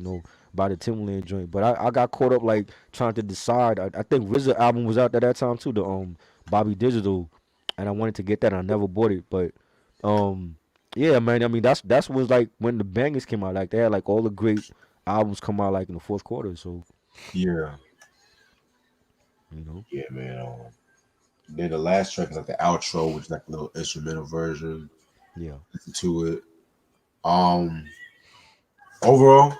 buy the Timberland joint. But I got caught up like trying to decide. I think RZA album was out at that time too. The Bobby Digital, and I wanted to get that. I never bought it, but um yeah, man. I mean that's was like when the bangers came out. Like they had like all the great albums come out like in the fourth quarter. So Yeah. you know Yeah, man. Then the last track is like the outro, which is like a little instrumental version. yeah Listen to it. Um, Overall,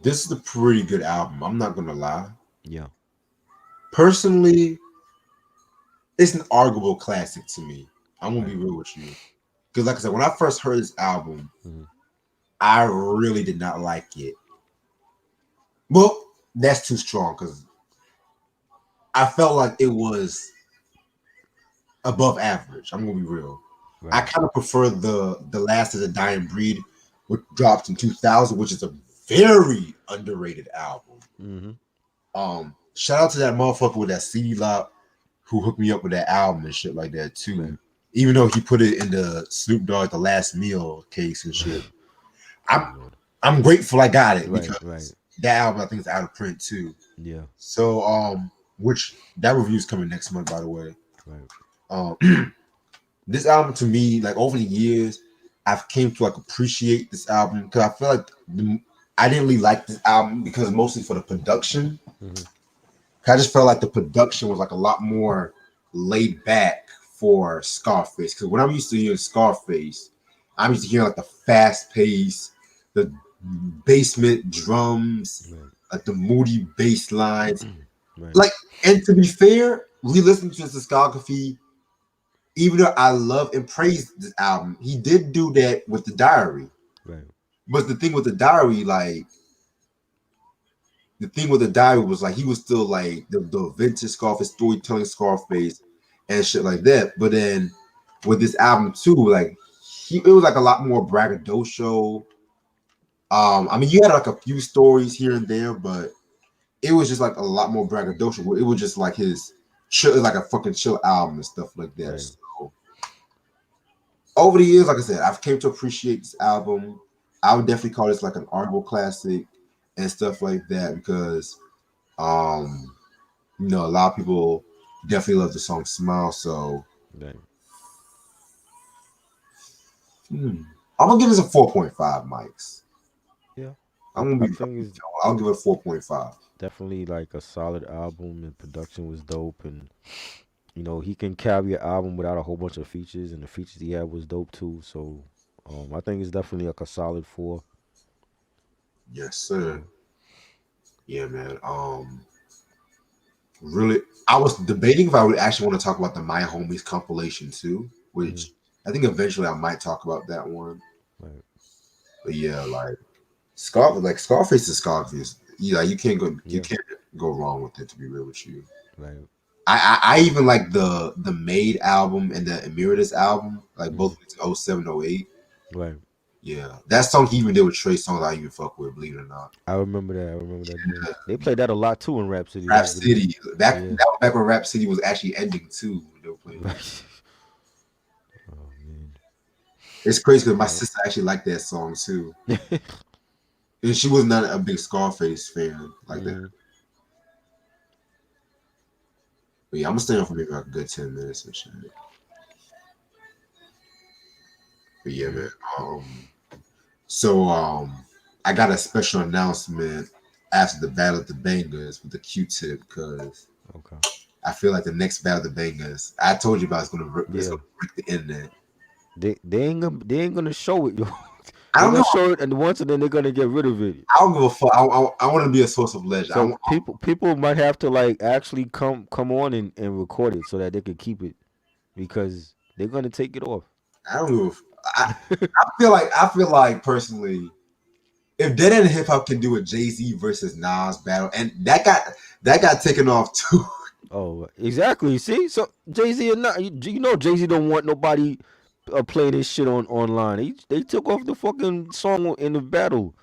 this is a pretty good album. I'm not gonna lie. yeah Personally, it's an arguable classic to me. I'm gonna be right real with you. Because like I said, when I first heard this album, hmm I really did not like it. Well, that's too strong because I felt like it was above average. I'm gonna be real. I right kind of prefer the Last of the Dying Breed, which dropped in 2000, which is a very underrated album. hmm Shout out to that motherfucker with that CD lock who hooked me up with that album and shit like that too. right Even though he put it in the Snoop Dogg The Last Meal case and shit, oh I'm Lord I'm grateful I got it right because that album I think is out of print too. yeah So which that review is coming next month by the way. right Um, this album to me, like over the years, I've came to like appreciate this album because I feel like I didn't really like this album because mostly for the production. hmm I just felt like the production was like a lot more laid back for Scarface. Because when I'm used to hearing Scarface, I'm used to hearing like the fast pace, the basement drums, right like the moody bass lines. right Like, and to be fair, re-listening to his discography, even though I love and praise this album, he did do that with the Diary. right But the thing with the Diary, like the thing with the Diary was like he was still like the vintage Scarface storytelling Scarface and shit like that. But then with this album too, like it was like a lot more braggadocio. I mean, you had like a few stories here and there, but it was just like a lot more braggadocio. It was just like his chill, like a fucking chill album and stuff like that. right So over the years, like I said, I've came to appreciate this album. I would definitely call this like an honorable classic and stuff like that because um a lot of people definitely love the song Smile. So right hmm, I'm gonna give this a 4.5 mics. yeah I'm gonna I be think it's I'll give it a 4.5. definitely like a solid album, and production was dope, and he can carry an album without a whole bunch of features, and the features he had was dope too. So I think it's definitely like a solid four. Yes, sir. Yeah. Yeah, man. Really, I was debating if I would actually want to talk about the My Homies compilation too, hmm which I think eventually I might talk about that one. Right. But yeah, like Scarface is Scarface. You can't go you Yeah, can't go wrong with it. To be real with you, right. I even like the Made album and the Emeritus album, like Mm-hmm. both 07, 08. Right. Yeah, that song he even did with Trey Songz I even fuck with, believe it or not. I remember that. I remember that joint. They played that a lot too in Rap City. Rap That video. City, back Yeah. that was back when Rap City was actually ending too. When they were playing that. Right. Oh man. It's crazy because my Yeah. sister actually liked that song too, and she was not a big Scarface fan like that. Mm-hmm. But yeah, I'm gonna stay on for maybe like a good 10 minutes and shit. But yeah, Yeah. man. So I got a special announcement after the Battle of the Bangers with the Q-Tip because Okay. I feel like the next Battle of the Bangers. I told you about it's Yeah. gonna break the internet. They ain't gonna show it, yo. I They're don't gonna know. show it and once and then they're gonna get rid of it. I don't give a fuck. I want to be a source of legend. So people might have to like actually come on and record it so that they could keep it because they're gonna take it off. I don't give a f- I feel like personally, if Dead End Hip Hop can do a Jay Z versus Nas battle, and that got taken off too. Oh, exactly. See, so Jay Z and not you know Jay Z don't want nobody playing his shit online. They took off the fucking song in the battle.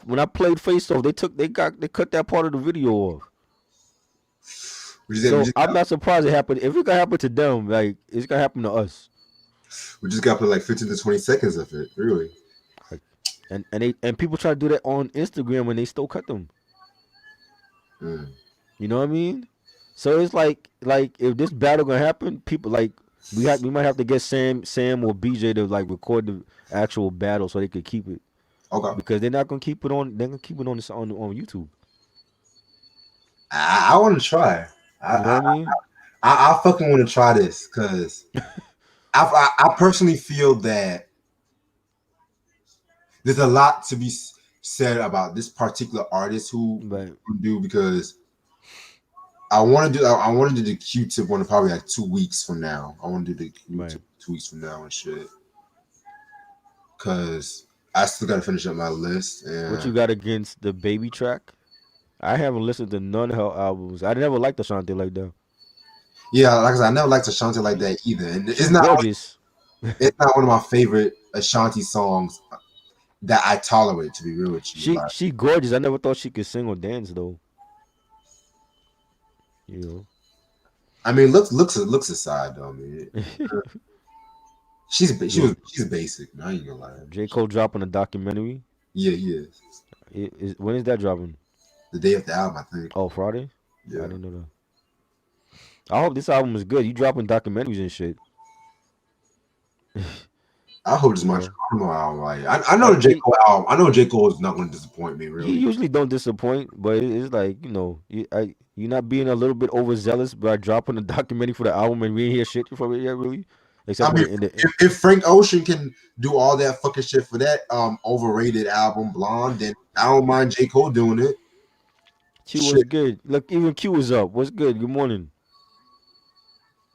When I played Face Off, they cut that part of the video off. We So just I'm not surprised it happened. If it gonna happen to them, like it's gonna happen to us. got to put like 15 to 20 seconds of it. Really. Like, and people try to do that on Instagram and they still cut them. Mm. You know what I mean? So it's like if this battle gonna happen, people like we might have to get Sam or BJ to like record the actual battle so they could keep it Okay. because they're not gonna keep it on. They're gonna keep it on YouTube. I want to try. I, You know I what I mean? I fucking want to try this because I personally feel that there's a lot to be said about this particular artist But who do because I want to do the Q-Tip one probably like 2 weeks from now. I want to do the right, Q-Tip 2 weeks from now and shit because I still got to finish up my list what you and got against the baby track? I haven't listened to none of her albums. I never liked Ashanti like that. yeah, like I said, I never liked Ashanti like that either, and She gorgeous. it's not one of my favorite Ashanti songs that I tolerate. To be real with you, She like she gorgeous. I never thought she could sing or dance though. You I mean, looks aside though. I mean, know. she J, was she's basic. Man, I ain't gonna lie. J Cole dropping a documentary. Yeah, he is. When is that dropping? The day of the album, I think. Oh, Friday. I Yeah, didn't know that. I hope this album is good. You dropping documentaries and shit. I hope this You much. know, I don't know how. Like, I know like the J Cole album. I know J Cole is not going to disappoint me. he Really, usually don't disappoint, but it's like you not being a little bit overzealous by dropping a documentary for the album and we ain't hear shit from it yet, really. Except I for mean, the if Frank Ocean can do all that fucking shit for that overrated album Blonde, then I don't mind J Cole doing it. Q was Shit, good. Look, even Q was up. What's good? Good morning.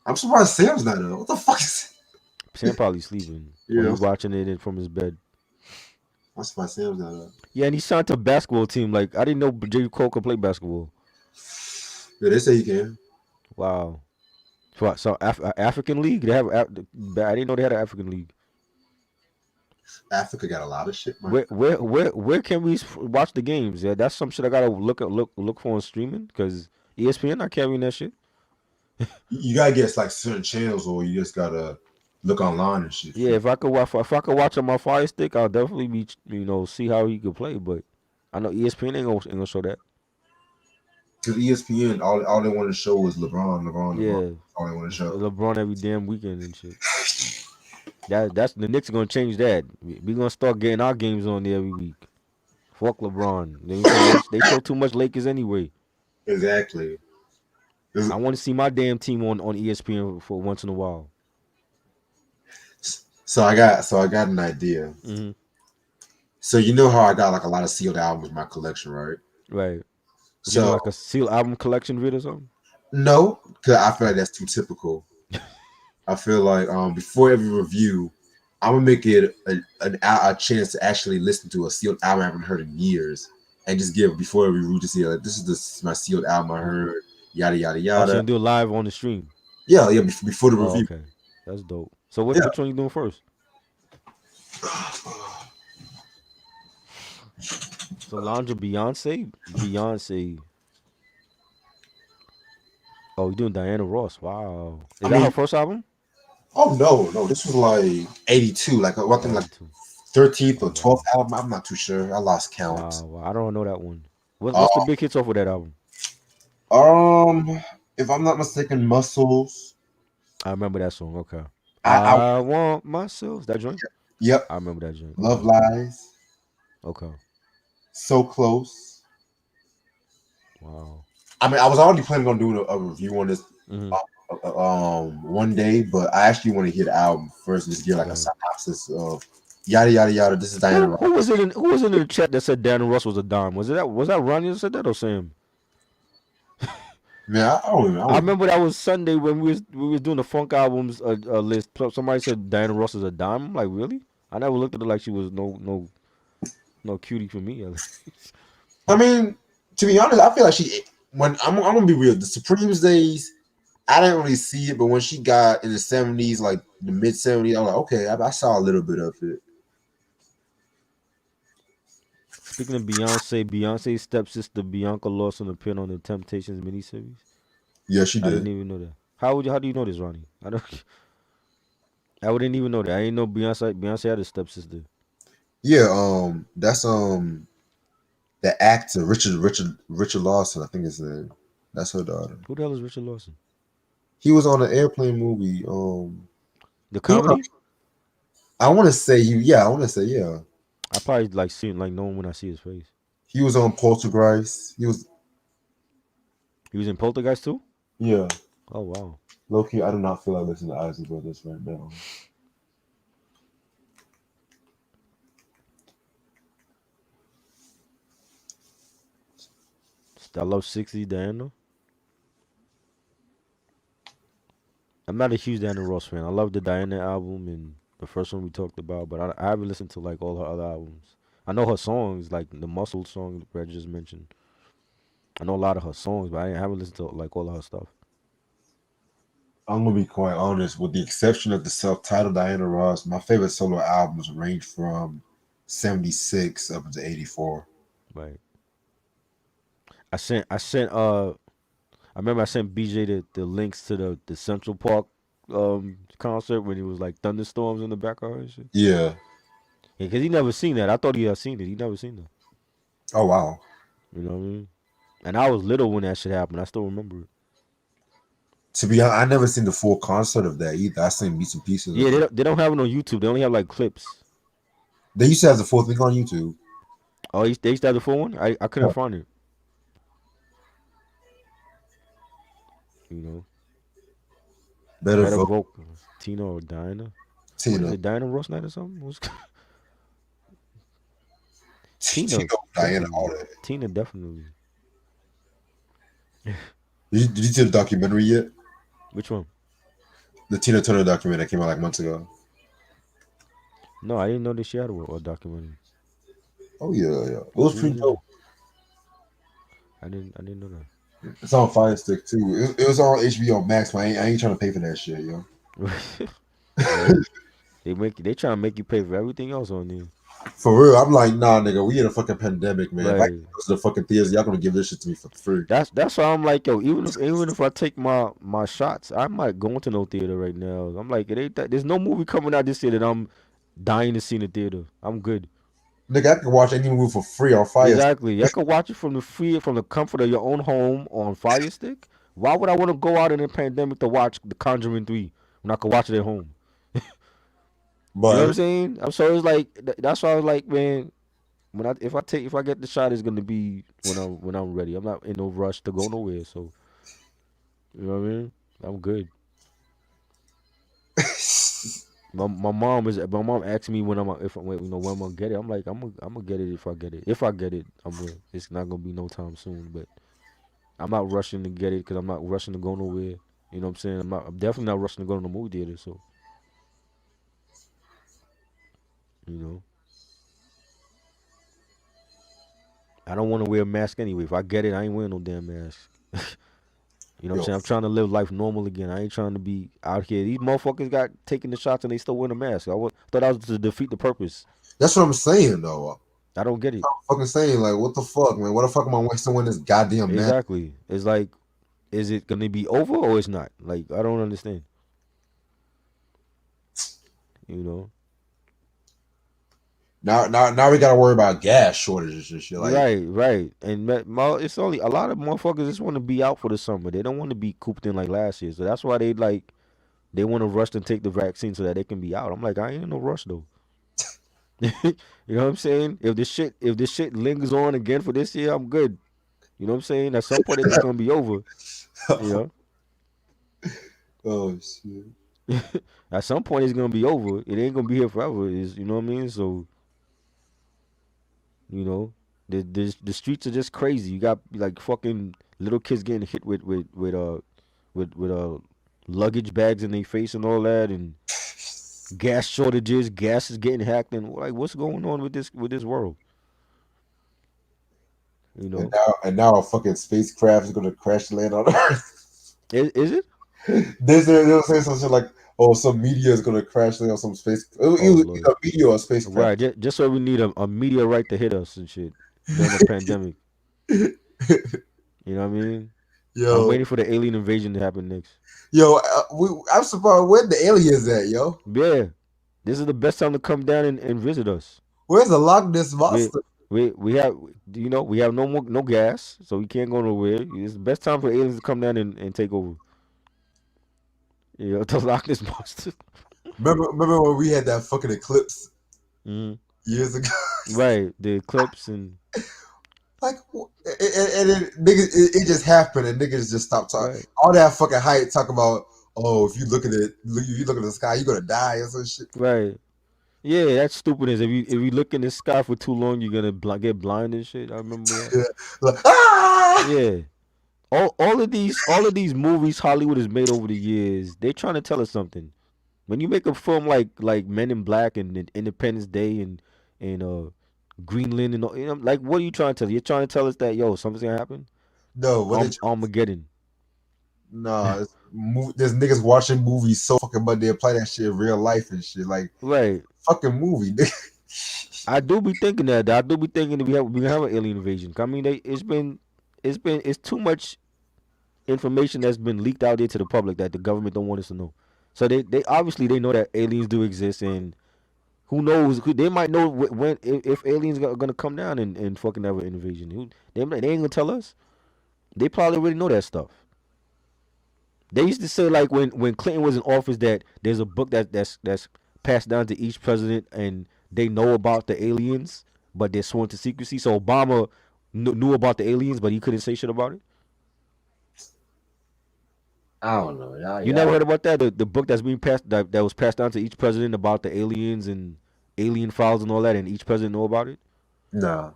I'm surprised Sam's not up. What the fuck is? Sam probably sleeping or Yeah, he watching it from his bed. I'm surprised Sam's not up. Yeah, and he signed to a basketball team. Like I didn't know J Cole could play basketball. Yeah, they say he can. Wow. So African League? They have. I didn't know they had an African League. Africa got a lot of shit, man. Where can we watch the games? Yeah, that's some shit I gotta look for on streaming because ESPN not carrying that shit. You gotta get like certain channels, or you just gotta look online and shit. Yeah, if I could watch on my Fire Stick, I'll definitely be see how he could play. But I know ESPN ain't gonna show that. Because ESPN, all they want to show is LeBron. Yeah, All they want to show. LeBron every damn weekend and shit. That's the Knicks are gonna change that. We gonna start getting our games on there every week. Fuck LeBron. They show too much Lakers anyway. Exactly. I want to see my damn team on ESPN for once in a while. So I got an idea. Hmm. So you know how I got like a lot of sealed albums in my collection, right? Right. What you So doing like a seal album collection vid or something? no, because I feel like Oh. that's too typical. I feel like before every review, I'm gonna make it a chance to actually listen to a sealed album I haven't heard in years, and just give before we root to see like this is my sealed album I Mm. heard, yada yada Oh, so yada. you do it live on the stream. Yeah, before the Oh, review. okay. That's dope. So what Yeah. which one you doing first? Solange or Beyonce? Beyonce. Oh, you doing Diana Ross. Wow. I Is that her mean, first album? oh no, this was like '82, like I Oh, think like 82. 13th Oh or 12th wow. album. I'm not too sure. I lost count. Wow. Wow. I don't know that one. Uh, What's the big hits off of that album? um, if I'm not mistaken, Muscles. I remember that song. Okay. I I want myself. That joint? yep. I remember that joint. Love Okay. Lies. Okay. So Close. Wow. I mean, I was already planning on doing a review on this Mm-hmm. one day, but I actually want to hear the album first and just give like a Right. synopsis of yada yada yada. This is Diana Ross. Who was in the chat that said Darren Russ was a dime? Was that Ronnie that said that or Sam? Man, I I don't even. remember that was Sunday when we was doing the funk albums list. Somebody said Diana Ross is a dime. I'm like, really? I never looked at her like she was no cutie for me. I mean, to be honest, I feel like she. When I'm gonna be real, the Supremes days, I didn't really see it, but when she got in the '70s, like the mid '70s, I'm like, okay, I saw a little bit of it. Speaking of Beyonce, Beyonce's stepsister Bianca Lawson appeared on the Temptations miniseries. Yeah, she I didn't did. even know that. How do you know this, Ronnie? I don't. I wouldn't even know that. I didn't know Beyonce had a stepsister. Yeah, that's the actor Richard Lawson, I think his name. That's her daughter. Who the hell is Richard Lawson? He was on an airplane movie. The He was. comedy? I want to say he. Yeah, I want to say yeah. I probably like seeing like know him when I see his face. He was on Poltergeist. He was. He was in Poltergeist too. Yeah. Oh wow. Low key, I do not feel like listening to Isaac Brothers right now. I love 60 Diana. I'm not a huge Diana Ross fan. I love the Diana album and the first one we talked about, but I haven't listened to like all her other albums. I know her songs, like the Muscle song that Brad just mentioned. I know a lot of her songs, but I haven't listened to like all of her stuff. I'm gonna be quite honest. With the exception of the self-titled Diana Ross, my favorite solo albums range from '76 up to '84. Right. I remember I sent BJ the links to the Central Park concert when it was like thunderstorms in the background and shit. Yeah. Yeah, cause he never seen that. I thought he had seen it. He never seen that. Oh wow. You know what I mean? And I was little when that shit happened. I still remember it. To be honest, I never seen the full concert of that either. I seen bits and pieces Yeah, of it. they don't have it on YouTube. They only have like clips. They used to have the full thing on YouTube. Oh, they used to have the full one. I couldn't find it. You know, Better better vote, vote Tina or Dinah. What is Tina. it? Dinah Ross Night or something? Tina, Tina Diana, all definitely. that. Tina definitely. Did you see the documentary yet? Which one? The Tina Turner documentary that came out like months ago. No, I didn't know that she had a documentary. Oh yeah, yeah. It was Who pretty was in dope. it? I didn't know that. It's on Fire Stick too. It was on HBO Max, but I ain't trying to pay for that shit, yo. Right? They trying to make you pay for everything else on there. For real, I'm like, nah, nigga, we in a fucking pandemic, man. If I Right. go to the fucking theaters, y'all gonna give this shit to me for free. That's why I'm like, yo, even if I take my shots, I might go into no theater right now. I'm like, it ain't that there's no movie coming out this year that I'm dying to see in the theater. I'm good. Nigga, I can watch any movie for free on Fire Stick. Exactly. I could watch it from the comfort of your own home on Fire Stick. Why would I want to go out in a pandemic to watch The Conjuring 3 when I could watch it at home? You know what I'm But saying? So it's like that's why I was like, man, when if I get the shot, it's gonna be when I'm ready. I'm not in no rush to go nowhere. So you know what I mean? I'm good. My mom asked me when when I'm gonna get it. I'm like I'm gonna get it if I get it. If I get it, it's not gonna be no time soon. But I'm not rushing to get it because I'm not rushing to go nowhere. You know what I'm saying? I'm definitely not rushing to go to the movie theater. So You know, I don't want to wear a mask anyway. If I get it, I ain't wearing no damn mask. You know what I'm Yo, saying? I'm trying to live life normal again. I ain't trying to be out here. These motherfuckers got taking the shots and they still wearing a mask. Thought that was to defeat the purpose. that's what I'm saying though. I don't get it. I'm fucking saying like, what the fuck, man? What the fuck am I wasting on this goddamn mask? Exactly. It's like, is it gonna be over or it's not? Like, I don't understand. You know? Now we gotta worry about gas shortages and shit. Like, Right, right. And it's only a lot of motherfuckers just want to be out for the summer. They don't want to be cooped in like last year. So that's why they want to rush and take the vaccine so that they can be out. I'm like, I ain't in no rush though. You know what I'm saying? If this shit lingers on again for this year, I'm good. You know what I'm saying? At some point it's just gonna be over. You oh shit. know? At some point it's gonna be over. It ain't gonna be here forever. Is you know what I mean? So you know, the streets are just crazy. You got like fucking little kids getting hit with luggage bags in their face and all that, and gas shortages. Gas is getting hacked, and like what's going on with this world? You know, And now a fucking spacecraft is gonna crash land on Earth. is it? They'll say some shit like, "Oh, some meteor is gonna crash land on some space, Oh either Lord, a meteor or a right. spacecraft." Just so we need a meteorite to hit us and shit during the pandemic. You know what I mean? I'm yo, waiting for the alien invasion to happen next. I'm surprised where the aliens at, yo. Yeah, this is the best time to come down and visit us. Where's the Loch Ness We monster? we have we have no gas, so we can't go nowhere. It's the best time for aliens to come down and take over. You know, to lock this monster. Remember when we had that fucking eclipse Hmm. years ago? Right, the eclipse and Like, and then niggas, it just happened, and niggas just stopped talking. right, All that fucking hype talk about, oh, if you look at it, if you look at the sky, you're gonna die or some shit. right. Yeah, that's stupid. Is if you look in the sky for too long, you're gonna get blind and shit. I remember that. Yeah. Like, ah! Yeah, all of these movies Hollywood has made over the years, they trying to tell us something. When you make a film like Men in Black and Independence Day and Greenland and all, like what are you trying to tell? You're trying to tell us that yo something's gonna happen. No, what they? Armageddon. Nah, there's niggas watching movies so fucking much they apply that shit in real life and shit. Like Right. fucking movie, nigga. I do be thinking that. I do be thinking that we have an alien invasion. I mean, it's too much information that's been leaked out there to the public that the government don't want us to know. So they obviously they know that aliens do exist, and who knows? They might know when if aliens are gonna come down and fucking have an invasion. They ain't gonna tell us. They probably already know that stuff. They used to say like when Clinton was in office that there's a book that's passed down to each president and they know about the aliens, but they're sworn to secrecy. So Obama knew about the aliens, but he couldn't say shit about it. I don't know. Y'all, You never y'all. heard about that? The book that's being passed that was passed down to each president about the aliens and alien files and all that, and each president know about it. Nah.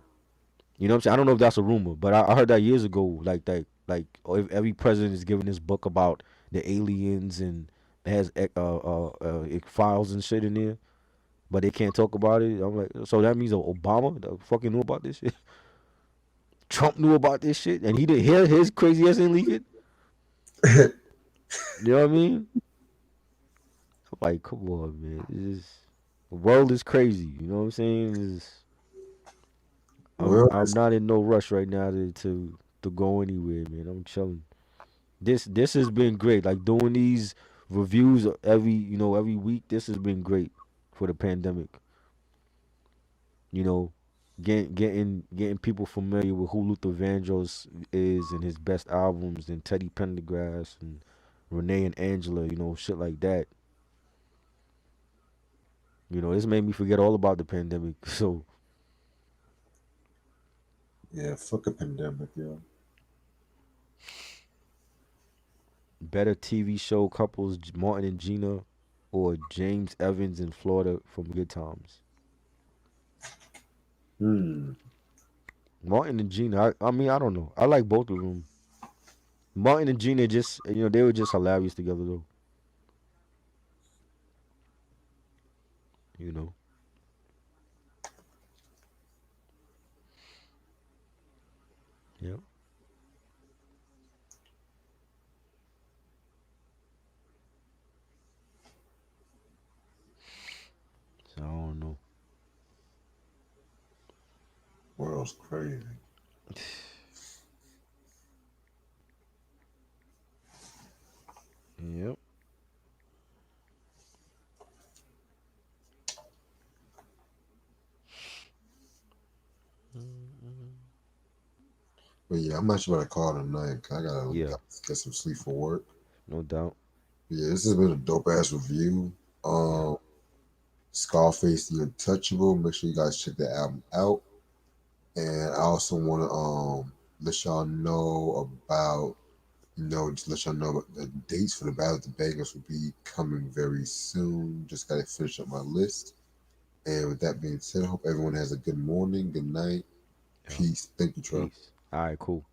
You know what I'm saying? I don't know if that's a rumor, but I heard that years ago. Like that, like if every president is giving this book about the aliens and it has files and shit in there, but they can't talk about it. I'm like, so that means Obama fucking knew about this shit. Trump knew about this shit, and he didn't hear his crazy ass didn't leak it. You know what I mean? I'm like, come on, man. The world is crazy. You know what I'm saying? I'm Well, I'm not in no rush right now to go anywhere, man. I'm chilling. This has been great. Like doing these reviews every week. This has been great for the pandemic. You know, getting people familiar with who Luther Vandross is and his best albums and Teddy Pendergrass and Renee and Angela. Shit like that. This made me forget all about the pandemic. So yeah, fuck a pandemic, yo. better TV show couples Martin and Gina or James Evans in Florida from Good Times. Hmm. Martin and Gina. I mean, I don't know. I like both of them. Martin and Gina just, they were just hilarious together though. You know. was crazy. Yep. But yeah, I'm actually about to call it a night. 'Cause I gotta Yeah, get some sleep for work. no doubt. Yeah, this has been a dope ass review. Yeah. Scarface The Untouchable. Make sure you guys check that album out. And I also want to let y'all know about just let y'all know about the dates for the Battle of the Bangers will be coming very soon. Just gotta finish up my list. And with that being said, I hope everyone has a good morning, good night, Yep. peace. Thank you, Trump. Peace. All right, cool.